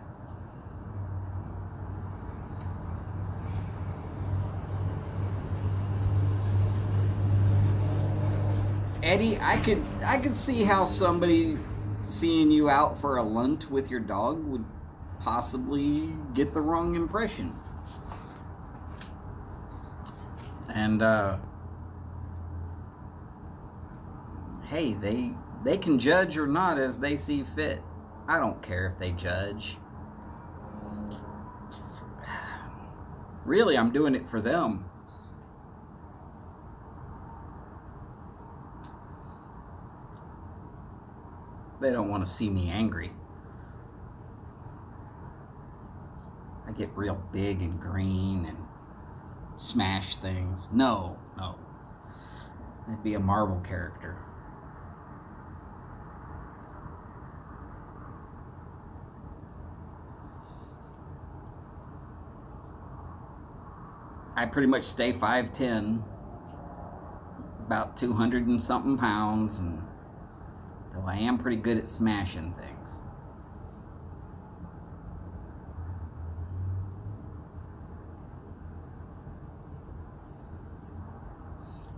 Eddie, I could see how somebody seeing you out for a lunt with your dog would possibly get the wrong impression. And hey, they can judge or not as they see fit. I don't care if they judge. Really, I'm doing it for them. They don't want to see me angry. I get real big and green and smash things. No. That'd be a Marvel character. I pretty much stay 5'10", about 200 and something pounds, and though I am pretty good at smashing things.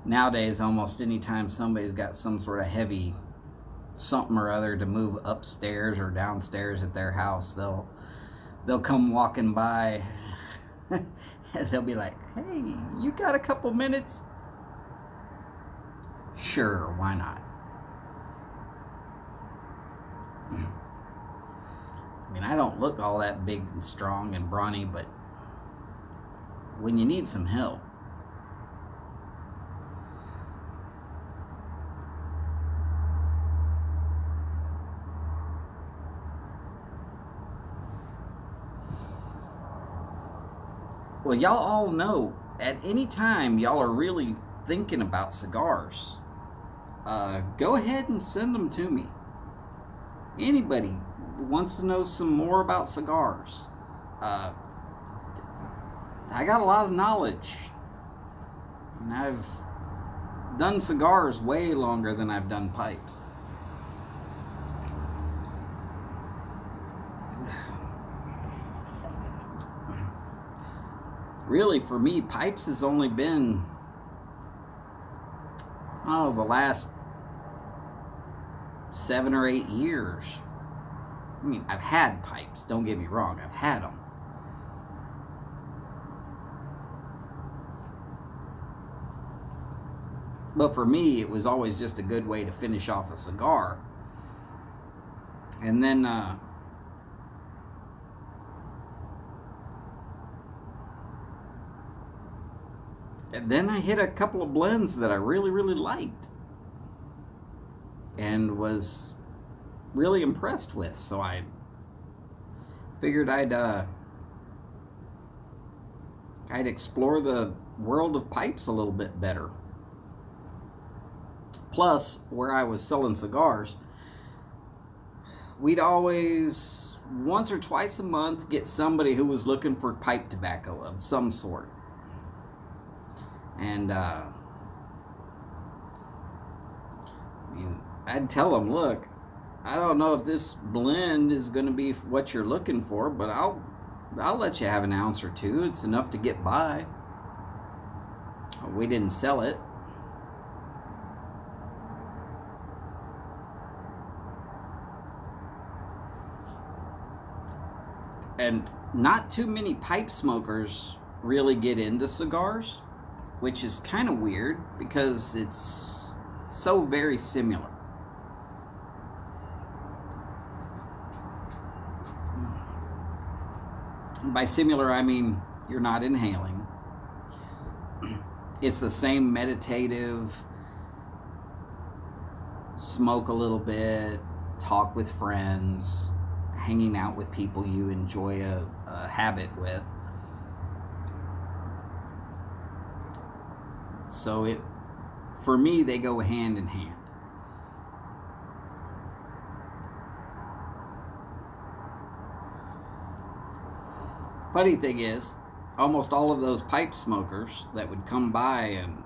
Nowadays, almost any time somebody's got some sort of heavy something or other to move upstairs or downstairs at their house, they'll come walking by and they'll be like, hey, you got a couple minutes? Sure, why not? I mean, I don't look all that big and strong and brawny, but when you need some help, well, y'all all know, at any time y'all are really thinking about cigars, go ahead and send them to me. Anybody who wants to know some more about cigars, I got a lot of knowledge, and I've done cigars way longer than I've done pipes. Really, for me, pipes has only been, the last 7 or 8 years. I mean, I've had pipes, don't get me wrong, I've had them. But for me, it was always just a good way to finish off a cigar. And then, I hit a couple of blends that I really, really liked. and was really impressed with. So I figured I'd explore the world of pipes a little bit better. Plus, where I was selling cigars, we'd always, once or twice a month, get somebody who was looking for pipe tobacco of some sort. And I mean, I'd tell them, look, I don't know if this blend is going to be what you're looking for, but I'll let you have an ounce or two. It's enough to get by. We didn't sell it. And not too many pipe smokers really get into cigars, which is kind of weird because it's so very similar. By similar, I mean you're not inhaling. It's the same meditative, smoke a little bit, talk with friends, hanging out with people you enjoy a habit with. So for me, they go hand in hand. Funny thing is, almost all of those pipe smokers that would come by and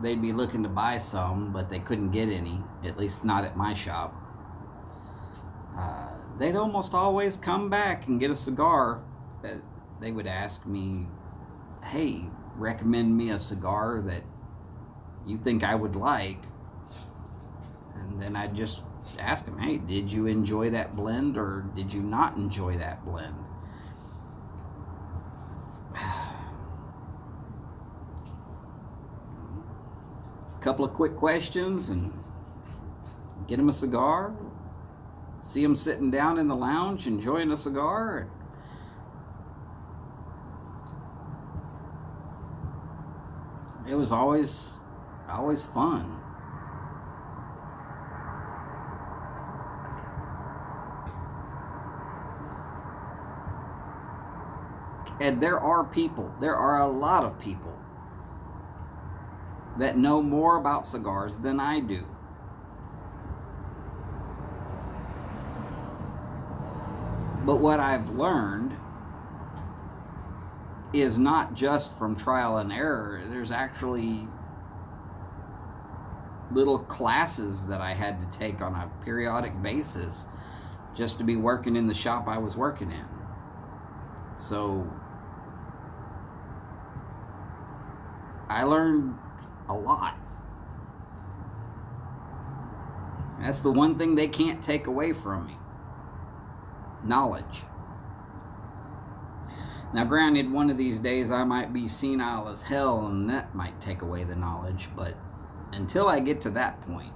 they'd be looking to buy some, but they couldn't get any, at least not at my shop. They'd almost always come back and get a cigar. They would ask me, hey, recommend me a cigar that you think I would like. And then I'd just ask them, hey, did you enjoy that blend or did you not enjoy that blend? A couple of quick questions and get them a cigar. See them sitting down in the lounge enjoying a cigar. It was always fun. And there are a lot of people that know more about cigars than I do. But what I've learned is not just from trial and error. There's actually little classes that I had to take on a periodic basis just to be working in the shop I was working in. So I learned a lot. That's the one thing they can't take away from me. Knowledge. Now granted, one of these days I might be senile as hell and that might take away the knowledge, but until I get to that point,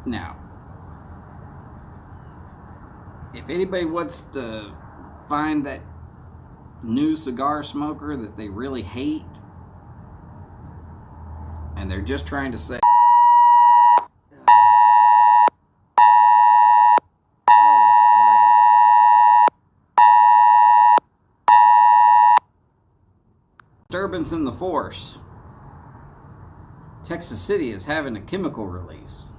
now if anybody wants to find that new cigar smoker that they really hate and they're just trying to say, disturbance in the force. Texas City is having a chemical release.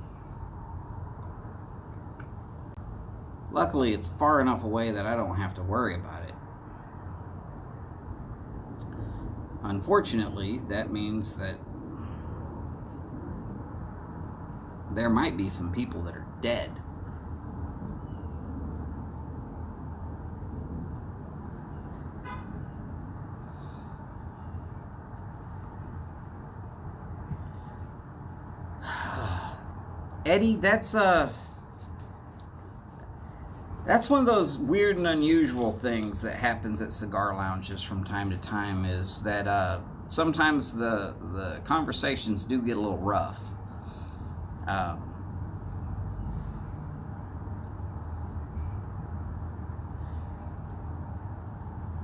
Luckily, it's far enough away that I don't have to worry about it. Unfortunately, that means that there might be some people that are dead. Eddie, that's one of those weird and unusual things that happens at cigar lounges from time to time, is that sometimes the conversations do get a little rough.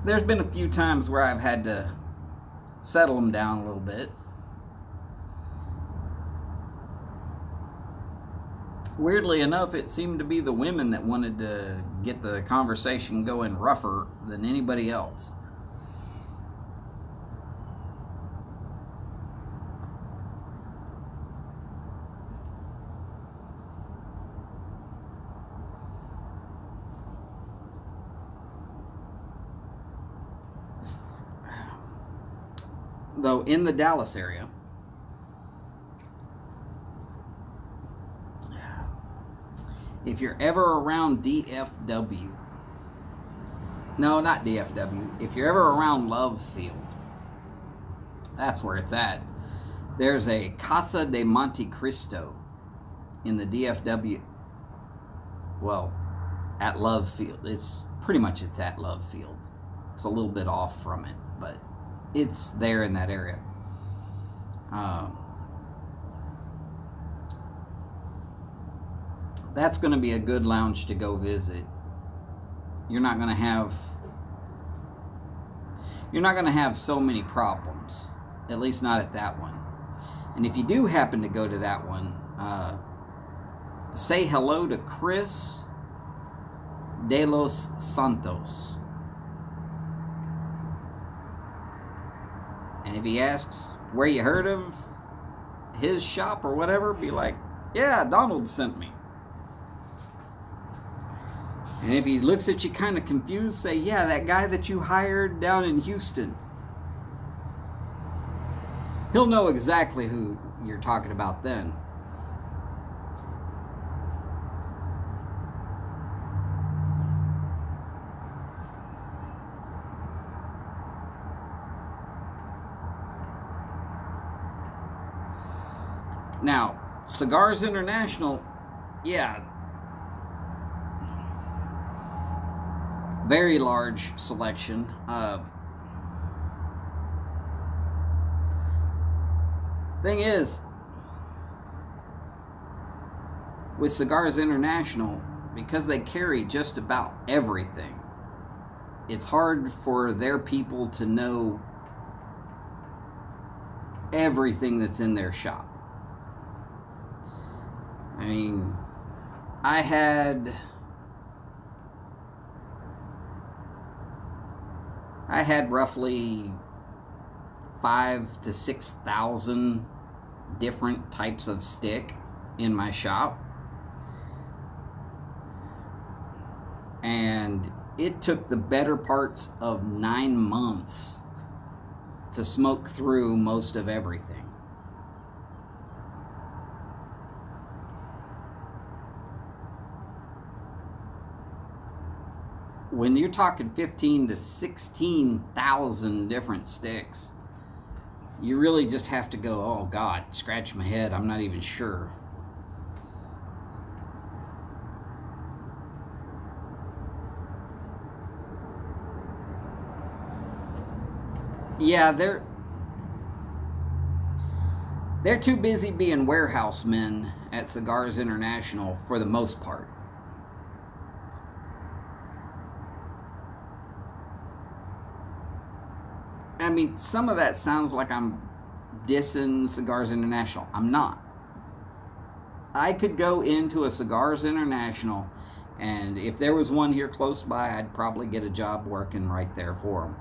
there's been a few times where I've had to settle them down a little bit. Weirdly enough, it seemed to be the women that wanted to get the conversation going rougher than anybody else. Though in the Dallas area, if you're ever around DFW, no, not DFW, if you're ever around Love Field, that's where it's at. There's a Casa de Monte Cristo in the DFW, well, at Love Field. It's at Love Field. It's a little bit off from it, but it's there in that area. That's going to be a good lounge to go visit. You're not going to have so many problems, at least not at that one. And if you do happen to go to that one, say hello to Chris de los Santos. And if he asks where you heard of his shop or whatever, be like, yeah, Donald sent me. And if he looks at you kind of confused, say, yeah, that guy that you hired down in Houston. He'll know exactly who you're talking about then. Now, Cigars International, yeah, very large selection. Thing is, with Cigars International, because they carry just about everything, it's hard for their people to know everything that's in their shop. I mean, I had roughly 5,000 to 6,000 different types of stick in my shop, and it took the better parts of 9 months to smoke through most of everything. When you're talking 15 to 16,000 different sticks, you really just have to go, oh God, scratch my head, I'm not even sure. Yeah, they're too busy being warehouse men at Cigars International for the most part. I mean, some of that sounds like I'm dissing Cigars International. I'm not. I could go into a Cigars International, and if there was one here close by, I'd probably get a job working right there for them.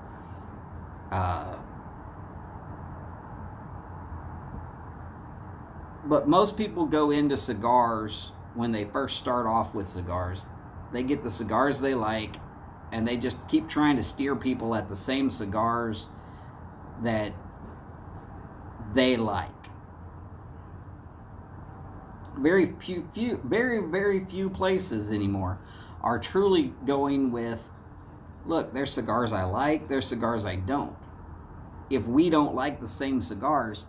But most people go into cigars when they first start off with cigars. They get the cigars they like, and they just keep trying to steer people at the same cigars that they like. Very few places anymore are truly going with, look, there's cigars I like, there's cigars I don't. If we don't like the same cigars,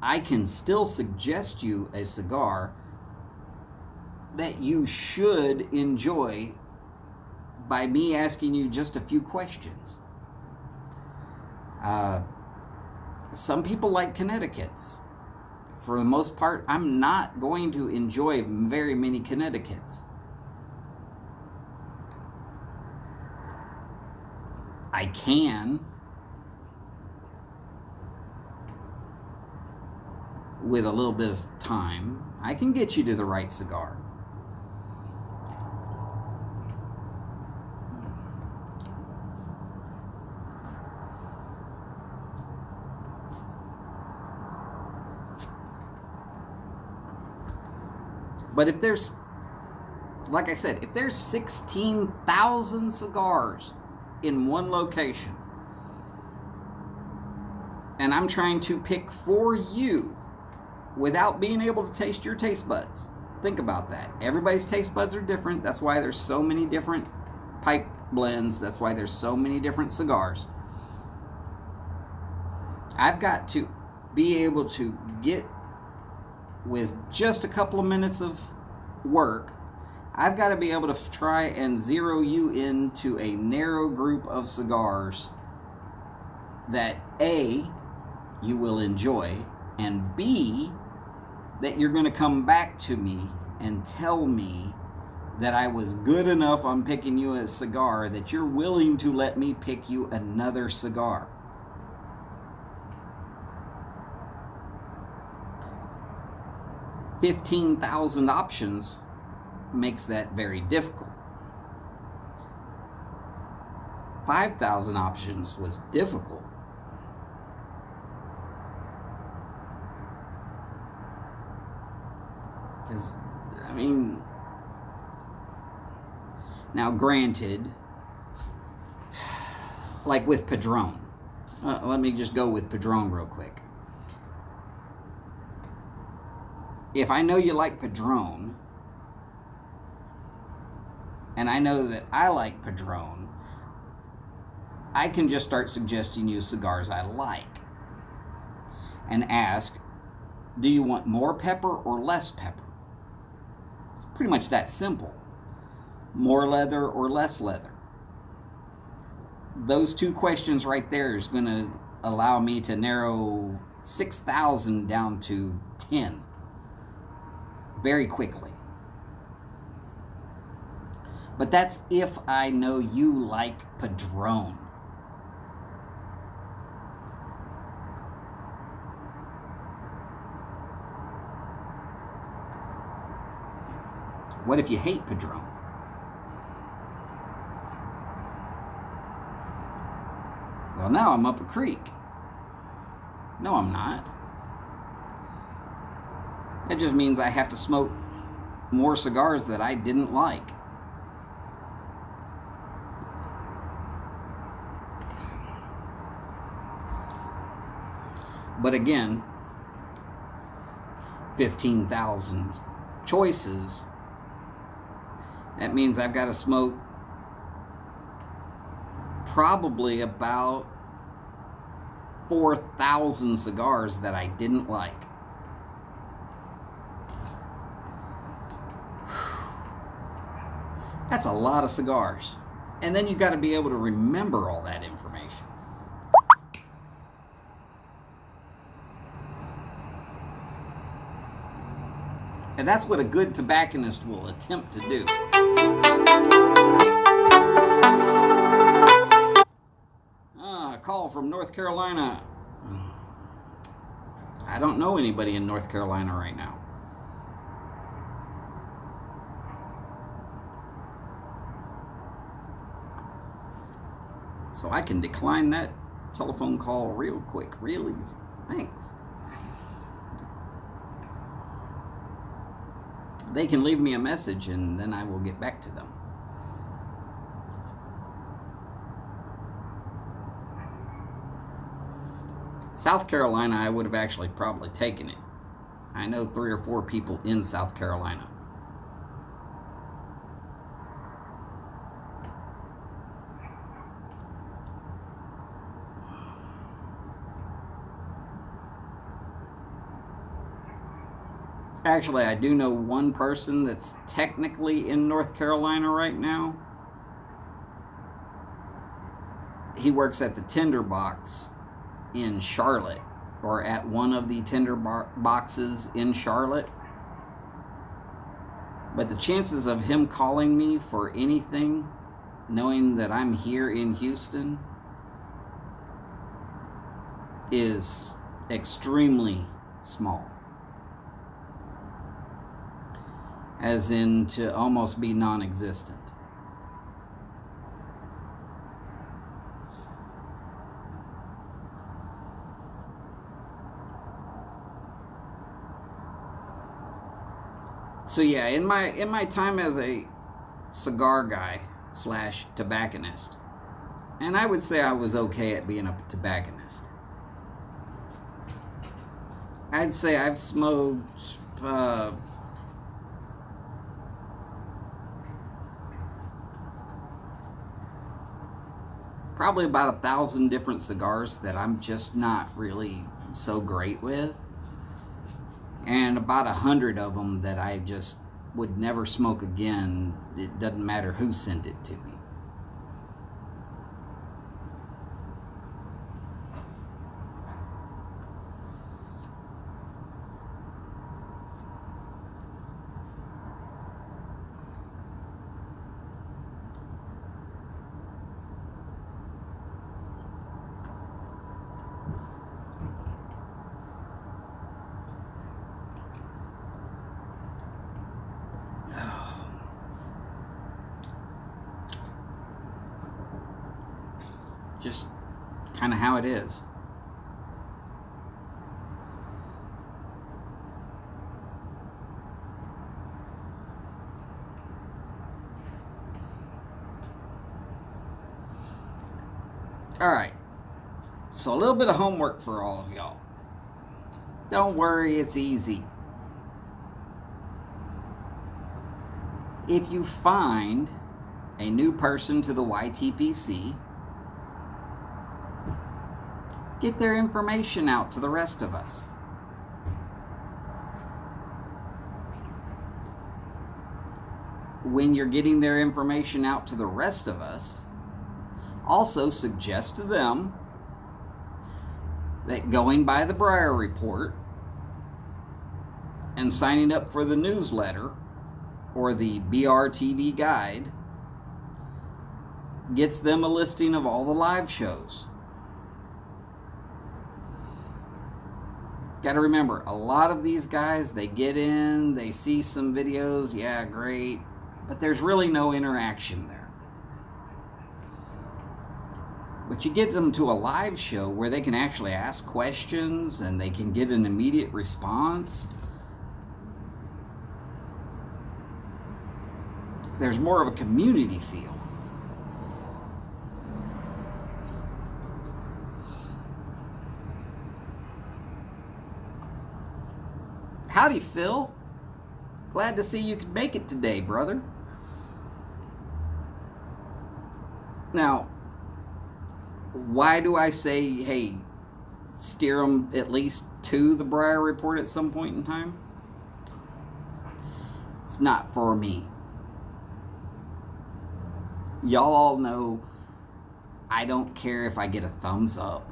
I can still suggest you a cigar that you should enjoy by me asking you just a few questions. Some people like Connecticut's. For the most part, I'm not going to enjoy very many Connecticut's. I can, with a little bit of time, I can get you to the right cigar. But if there's, like I said, if there's 16,000 cigars in one location, and I'm trying to pick for you without being able to taste your taste buds, think about that. Everybody's taste buds are different. That's why there's so many different pipe blends. That's why there's so many different cigars. I've got to be able to get, with just a couple of minutes of work, I've got to be able to try and zero you into a narrow group of cigars that A, you will enjoy, and B, that you're going to come back to me and tell me that I was good enough on picking you a cigar that you're willing to let me pick you another cigar. $15,000 options makes that very difficult. 5,000 options was difficult. Because, I mean, now granted, like with Padron, let me just go with Padron real quick. If I know you like Padron, and I know that I like Padron, I can just start suggesting you cigars I like and ask, do you want more pepper or less pepper? It's pretty much that simple. More leather or less leather? Those two questions right there is going to allow me to narrow 6,000 down to 10 very quickly. But that's if I know you like Padron. What if you hate Padron? Well, now I'm up a creek. No, I'm not. It just means I have to smoke more cigars that I didn't like. But again, 15,000 choices, that means I've got to smoke probably about 4,000 cigars that I didn't like. That's a lot of cigars. And then you've got to be able to remember all that information. And that's what a good tobacconist will attempt to do. A call from North Carolina. I don't know anybody in North Carolina right now. So I can decline that telephone call real quick, real easy. Thanks. They can leave me a message and then I will get back to them. South Carolina, I would have actually probably taken it. I know 3 or 4 people in South Carolina. Actually, I do know one person that's technically in North Carolina right now. He works at the Tinderbox in Charlotte, or at one of the Tinderboxes in Charlotte. But the chances of him calling me for anything, knowing that I'm here in Houston, is extremely small. As in to almost be non-existent. So yeah, in my time as a cigar guy / tobacconist, and I would say I was okay at being a tobacconist. I'd say I've smoked probably about 1,000 different cigars that I'm just not really so great with, and about 100 of them that I just would never smoke again. It doesn't matter who sent it to me. Just kind of how it is. Alright, so a little bit of homework for all of y'all. Don't worry, it's easy. If you find a new person to the YTPC, get their information out to the rest of us. When you're getting their information out to the rest of us, also suggest to them that going by the Briar Report and signing up for the newsletter or the BRTV guide gets them a listing of all the live shows. Got to remember, a lot of these guys, they get in, they see some videos, yeah, great, but there's really no interaction there. But you get them to a live show where they can actually ask questions and they can get an immediate response. There's more of a community feel. Howdy, Phil. Glad to see you could make it today, brother. Now, why do I say, hey, steer them at least to the Briar Report at some point in time? It's not for me. Y'all all know I don't care if I get a thumbs up.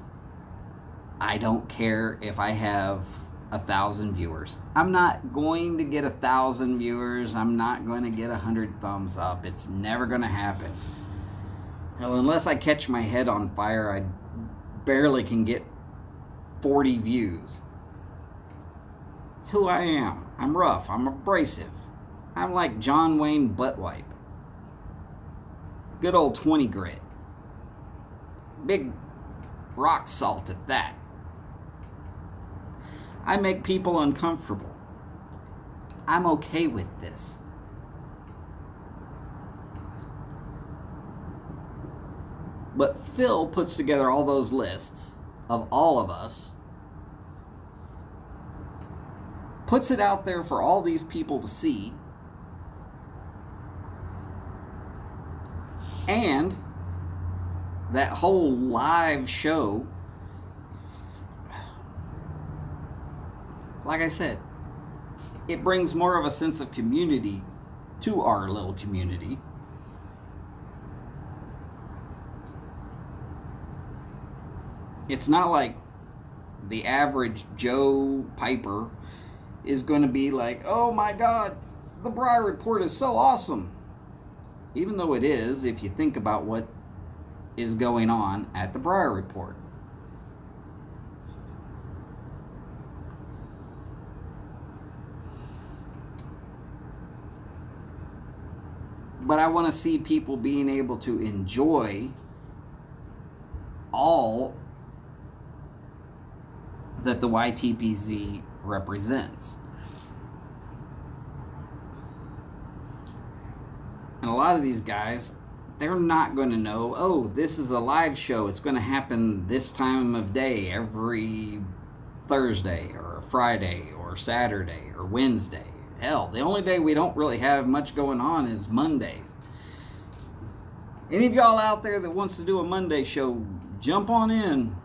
I don't care if I have 1,000 viewers. I'm not going to get 1,000 viewers. I'm not going to get 100 thumbs up. It's never going to happen. Hell, unless I catch my head on fire, I barely can get 40 views. It's who I am. I'm rough. I'm abrasive. I'm like John Wayne butt wipe. Good old 20 grit. Big rock salt at that. I make people uncomfortable. I'm okay with this. But Phil puts together all those lists of all of us, puts it out there for all these people to see, and that whole live show, like I said, it brings more of a sense of community to our little community. It's not like the average Joe Piper is going to be like, oh my God, the Briar Report is so awesome. Even though it is, if you think about what is going on at the Briar Report. But I want to see people being able to enjoy all that the YTPZ represents. And a lot of these guys, they're not going to know, oh, this is a live show. It's going to happen this time of day every Thursday or Friday or Saturday or Wednesday. Hell, the only day we don't really have much going on is Mondays. Any of y'all out there that wants to do a Monday show, jump on in.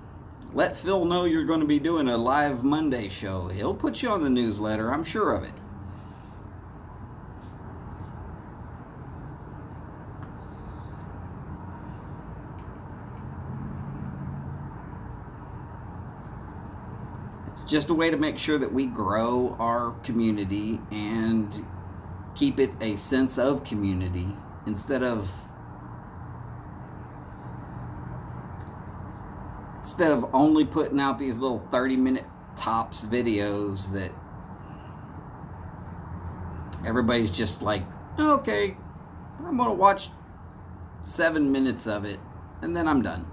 Let Phil know you're going to be doing a live Monday show. He'll put you on the newsletter, I'm sure of it. It's just a way to make sure that we grow our community and keep it a sense of community instead of only putting out these little 30-minute tops videos that everybody's just like, okay, I'm gonna watch 7 minutes of it and then I'm done.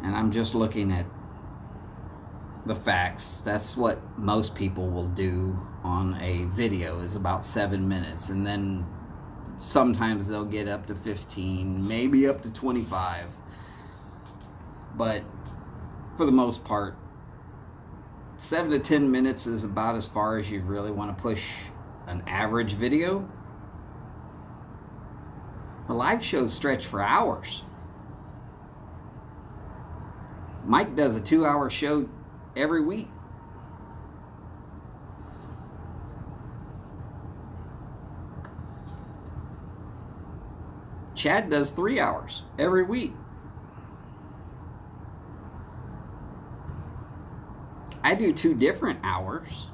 And I'm just looking at the facts. That's what most people will do on a video, is about 7 minutes, and then sometimes they'll get up to 15, maybe up to 25. But for the most part, 7 to 10 minutes is about as far as you really want to push an average video. The live shows stretch for hours. Mike does a 2-hour show every week. Chad does 3 hours every week. I do 2 different hours.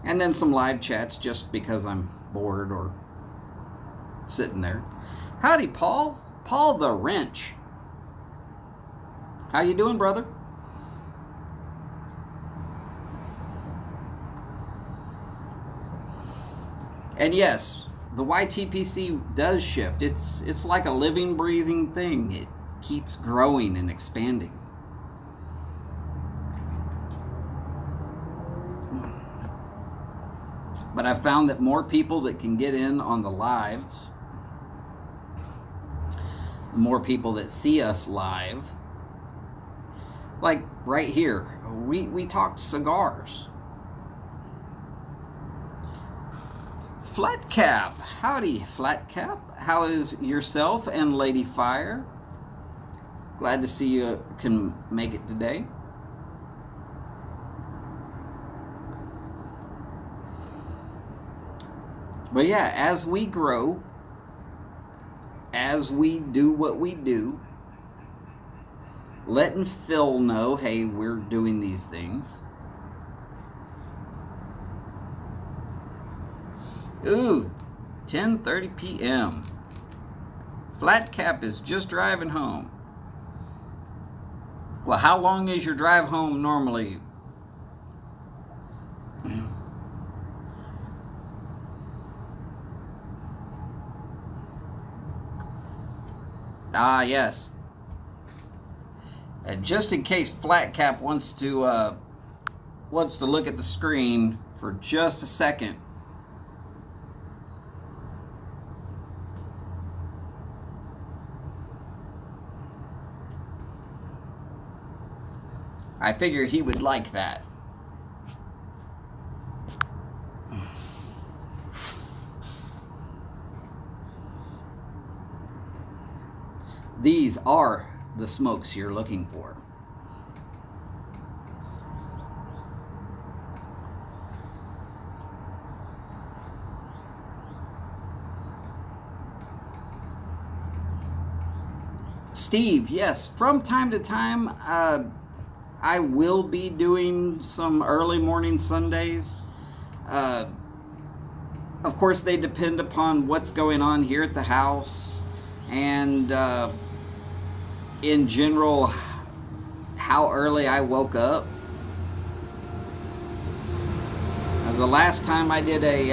And then some live chats just because I'm bored or sitting there. Howdy, Paul. Paul the Wrench. How you doing, brother? And yes, the YTPC does shift. It's like a living, breathing thing. It keeps growing and expanding. But I've found that more people that can get in on the lives, more people that see us live, like right here, we talked cigars. Flat Cap, howdy Flat Cap. How is yourself and Lady Fire? Glad to see you can make it today. But yeah, as we grow, as we do what we do, letting Phil know, hey, we're doing these things. Ooh, 10:30 p.m. Flat Cap is just driving home. Well, how long is your drive home normally? Ah, yes. And just in case Flat Cap wants to look at the screen for just a second. I figure he would like that. These are the smokes you're looking for. Steve, yes, from time to time, I will be doing some early morning Sundays. Of course, they depend upon what's going on here at the house and in general how early I woke up. The last time I did a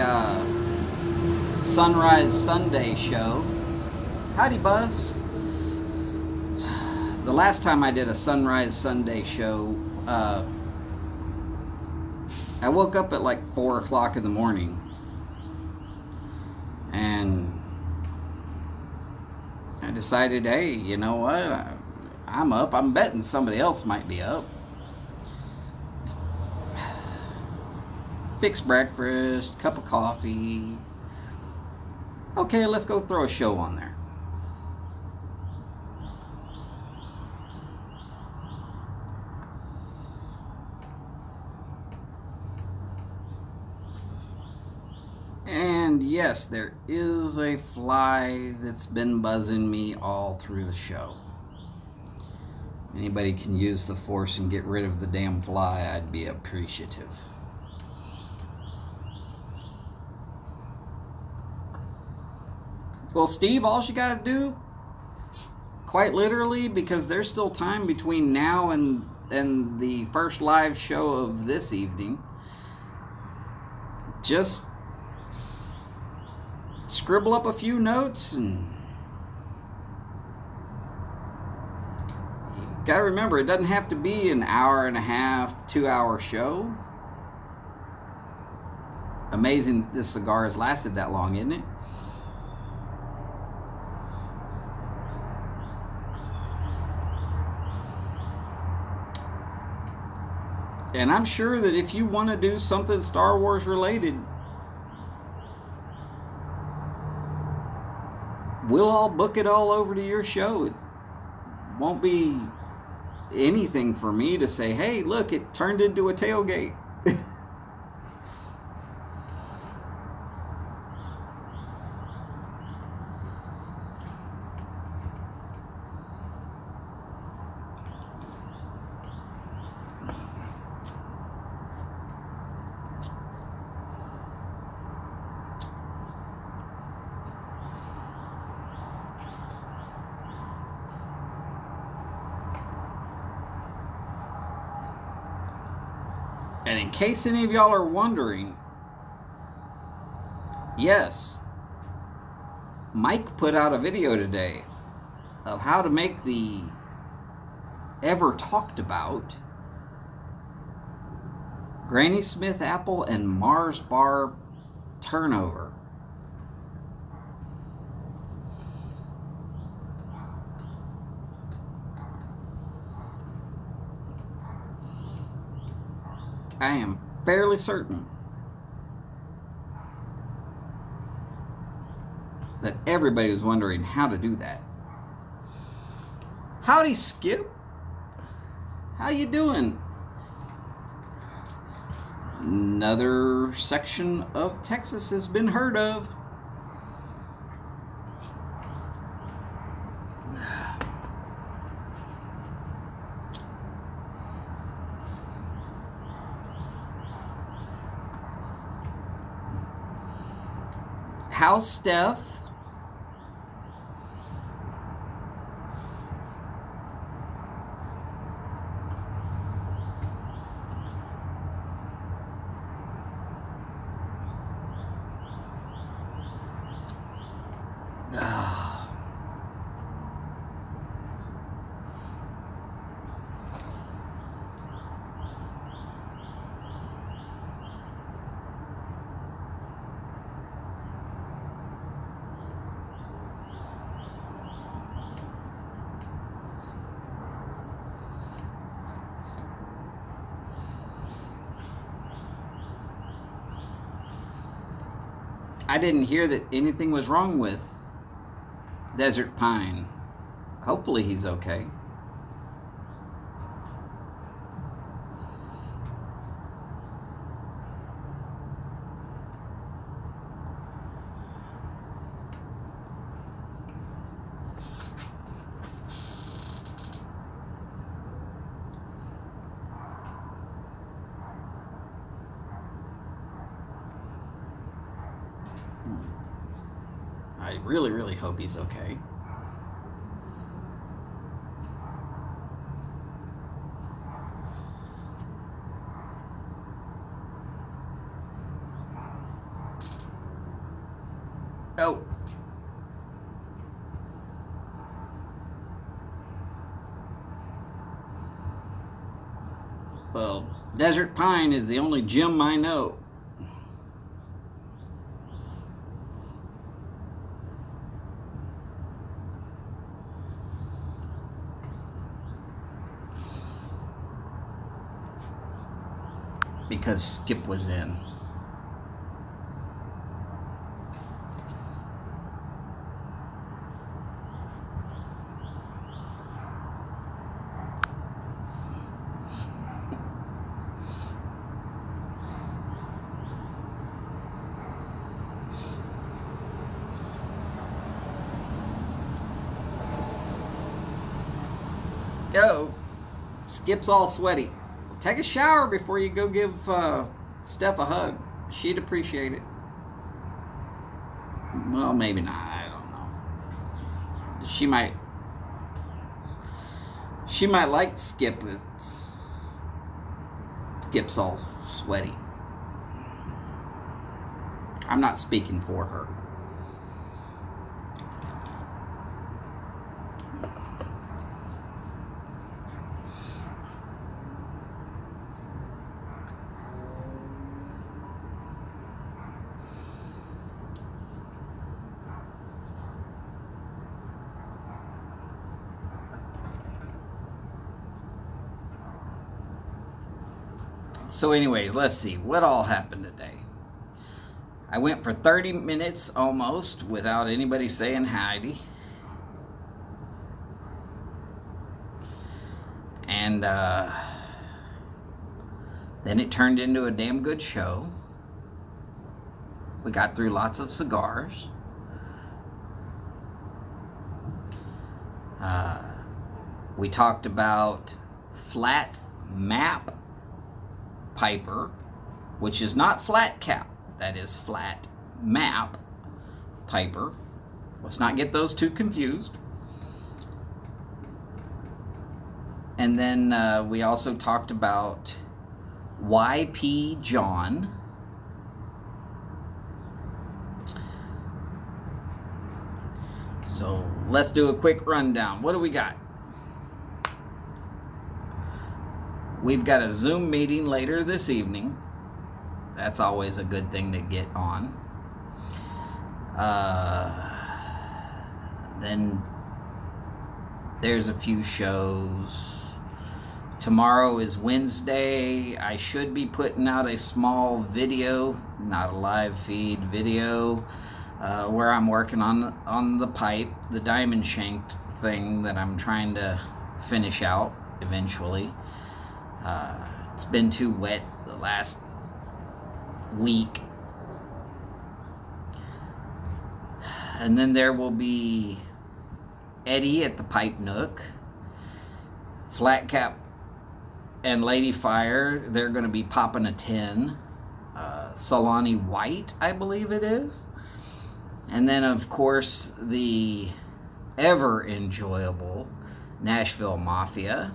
Sunrise Sunday show. Howdy, Buzz. The last time I did a Sunrise Sunday show, I woke up at like 4 o'clock in the morning, and I decided, hey, you know what? I'm up. I'm betting somebody else might be up. Fix breakfast, cup of coffee. Okay, let's go throw a show on there. And yes, there is a fly that's been buzzing me all through the show. Anybody can use the force and get rid of the damn fly, I'd be appreciative. Well, Steve, all you gotta do, quite literally, because there's still time between now and the first live show of this evening, just scribble up a few notes, and you gotta remember, it doesn't have to be an hour and a half, 2-hour show. Amazing that this cigar has lasted that long, isn't it? And I'm sure that if you want to do something Star Wars related, we'll all book it all over to your show. It won't be anything for me to say, hey, look, it turned into a tailgate. And in case any of y'all are wondering, yes, Mike put out a video today of how to make the ever talked about Granny Smith apple and Mars bar turnover. I am fairly certain that everybody was wondering how to do that. Howdy, Skip. How you doing? Another section of Texas has been heard of. How's Steph? I didn't hear that anything was wrong with Desert Pine. Hopefully he's okay. I really, really hope he's okay. Well, Desert Pine is the only Jim I know. Because Skip was in. Yo, Skip's all sweaty. Take a shower before you go give Steph a hug. She'd appreciate it. Well, maybe not. I don't know. She might like Skip. Skip's all sweaty. I'm not speaking for her. So anyways, let's see. What all happened today? I went for 30 minutes almost without anybody saying hi. And then it turned into a damn good show. We got through lots of cigars. We talked about flat map piper, which is not flat cap. That is flat map piper. Let's not get those two confused. And then we also talked about YP John. So let's do a quick rundown. What do we got? We've got a Zoom meeting later this evening. That's always a good thing to get on. Then there's a few shows. Tomorrow is Wednesday. I should be putting out a small video, not a live feed video, where I'm working on the pipe, the diamond shanked thing that I'm trying to finish out eventually. It's been too wet the last week. And then there will be Eddie at the Pipe Nook, Flat Cap and Lady Fire. They're going to be popping a 10. Solani White, I believe it is. And then, of course, the ever enjoyable Nashville Mafia.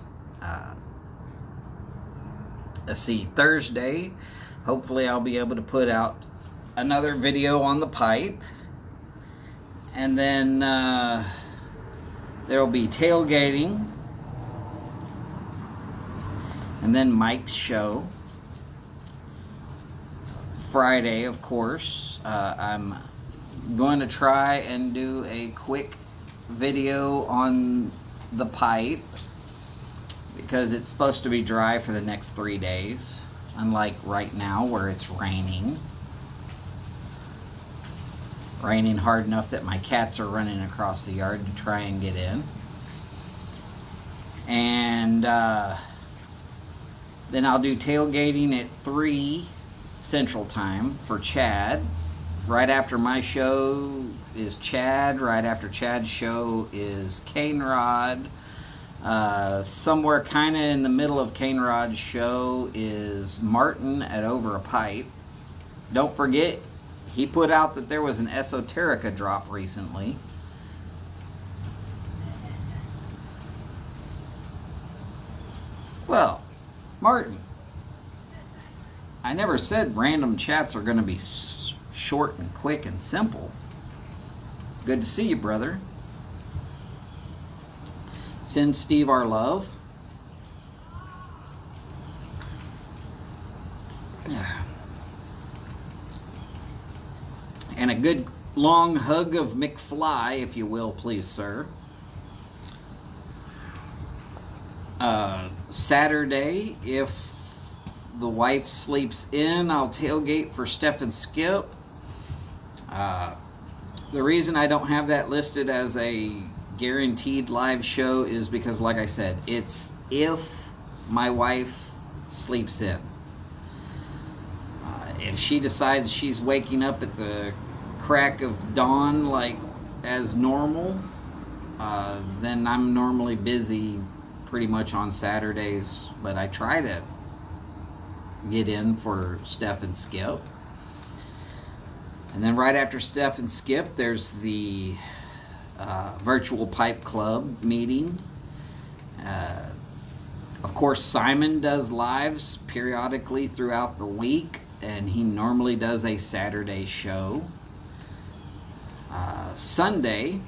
Let's see, Thursday, hopefully I'll be able to put out another video on the pipe. And then there will be tailgating. And then Mike's show. Friday, of course, I'm going to try and do a quick video on the pipe, because it's supposed to be dry for the next 3 days, unlike right now where it's raining hard enough that my cats are running across the yard to try and get in. And then I'll do tailgating at 3 Central Time for Chad. Right after my show is Chad. Right after Chad's show is Cane Rod. Somewhere kind of in the middle of Cane Rod's show is Martin at Over a Pipe. Don't forget, he put out that there was an Esoterica drop recently. Well, Martin, I never said random chats are going to be short and quick and simple. Good to see you, brother. Send Steve our love. And a good long hug of McFly, if you will, please, sir. Saturday, if the wife sleeps in, I'll tailgate for Steph and Skip. The reason I don't have that listed as a guaranteed live show is because, like I said, it's if my wife sleeps in. If she decides she's waking up at the crack of dawn like as normal, then I'm normally busy pretty much on Saturdays, but I try to get in for Steph and Skip. And then right after Steph and Skip, there's the virtual pipe club meeting. Of course, Simon does lives periodically throughout the week, and he normally does a Saturday show. Sunday,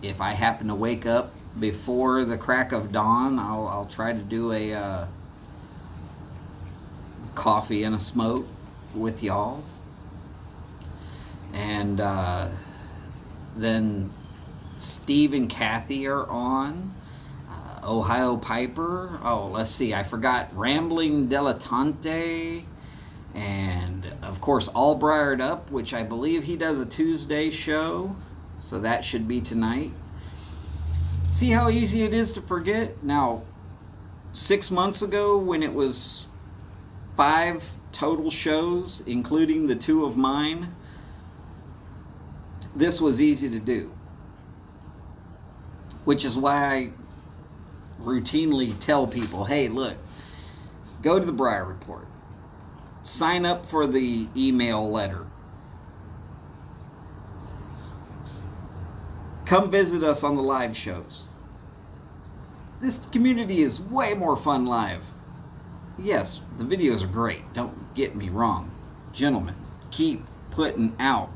if I happen to wake up before the crack of dawn, I'll try to do a coffee and a smoke with y'all. And then Steve and Kathy are on. Ohio Piper. Oh, let's see. I forgot Rambling Dilettante. And, of course, All Briared Up, which I believe he does a Tuesday show. So that should be tonight. See how easy it is to forget? Now, 6 months ago when it was 5 total shows, including the 2 of mine, this was easy to do. Which is why I routinely tell people, hey, look, go to the Briar Report. Sign up for the email letter. Come visit us on the live shows. This community is way more fun live. Yes, the videos are great. Don't get me wrong. Gentlemen, keep putting out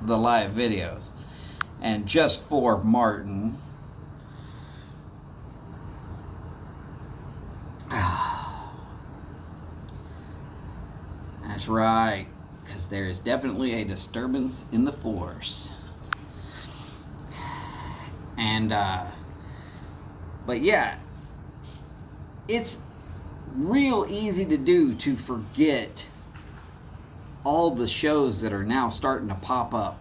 the live videos. And just for Martin, that's right, because there is definitely a disturbance in the force. And but yeah, it's real easy to do to forget all the shows that are now starting to pop up.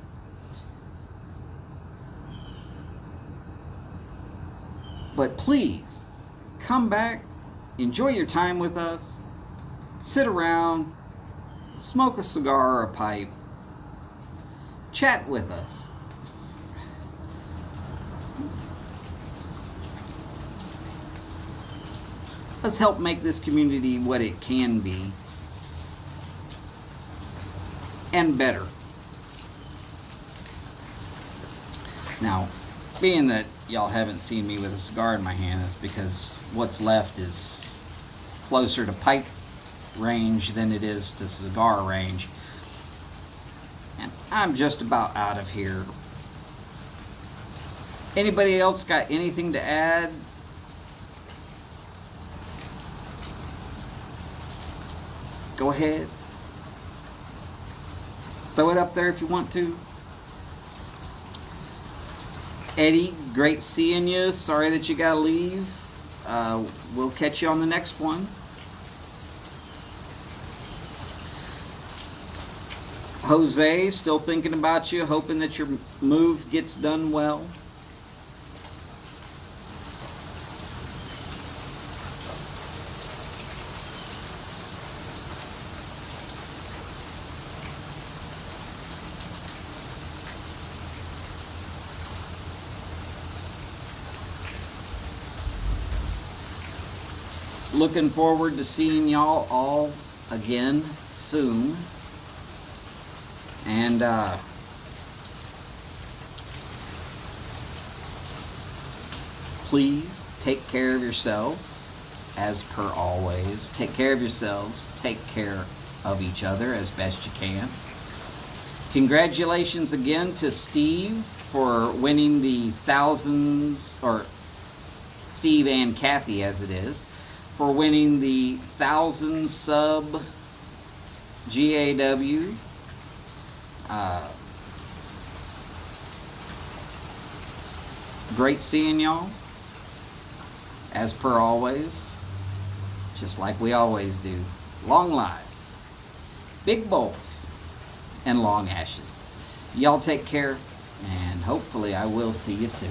But please, come back, enjoy your time with us, sit around, smoke a cigar or a pipe, chat with us. Let's help make this community what it can be, and better. Now, being that y'all haven't seen me with a cigar in my hand, that's because what's left is closer to pipe range than it is to cigar range. And I'm just about out of here. Anybody else got anything to add? Go ahead. Throw it up there if you want to. Eddie, great seeing you. Sorry that you gotta leave. We'll catch you on the next one. Jose, still thinking about you, hoping that your move gets done well. Looking forward to seeing y'all all again soon. And please take care of yourselves, as per always. Take care of yourselves. Take care of each other as best you can. Congratulations again to Steve for winning the thousands, or Steve and Kathy as it is, for winning the 1,000 sub GAW. Great seeing y'all. As per always. Just like we always do. Long lives. Big bowls. And long ashes. Y'all take care. And hopefully I will see you soon.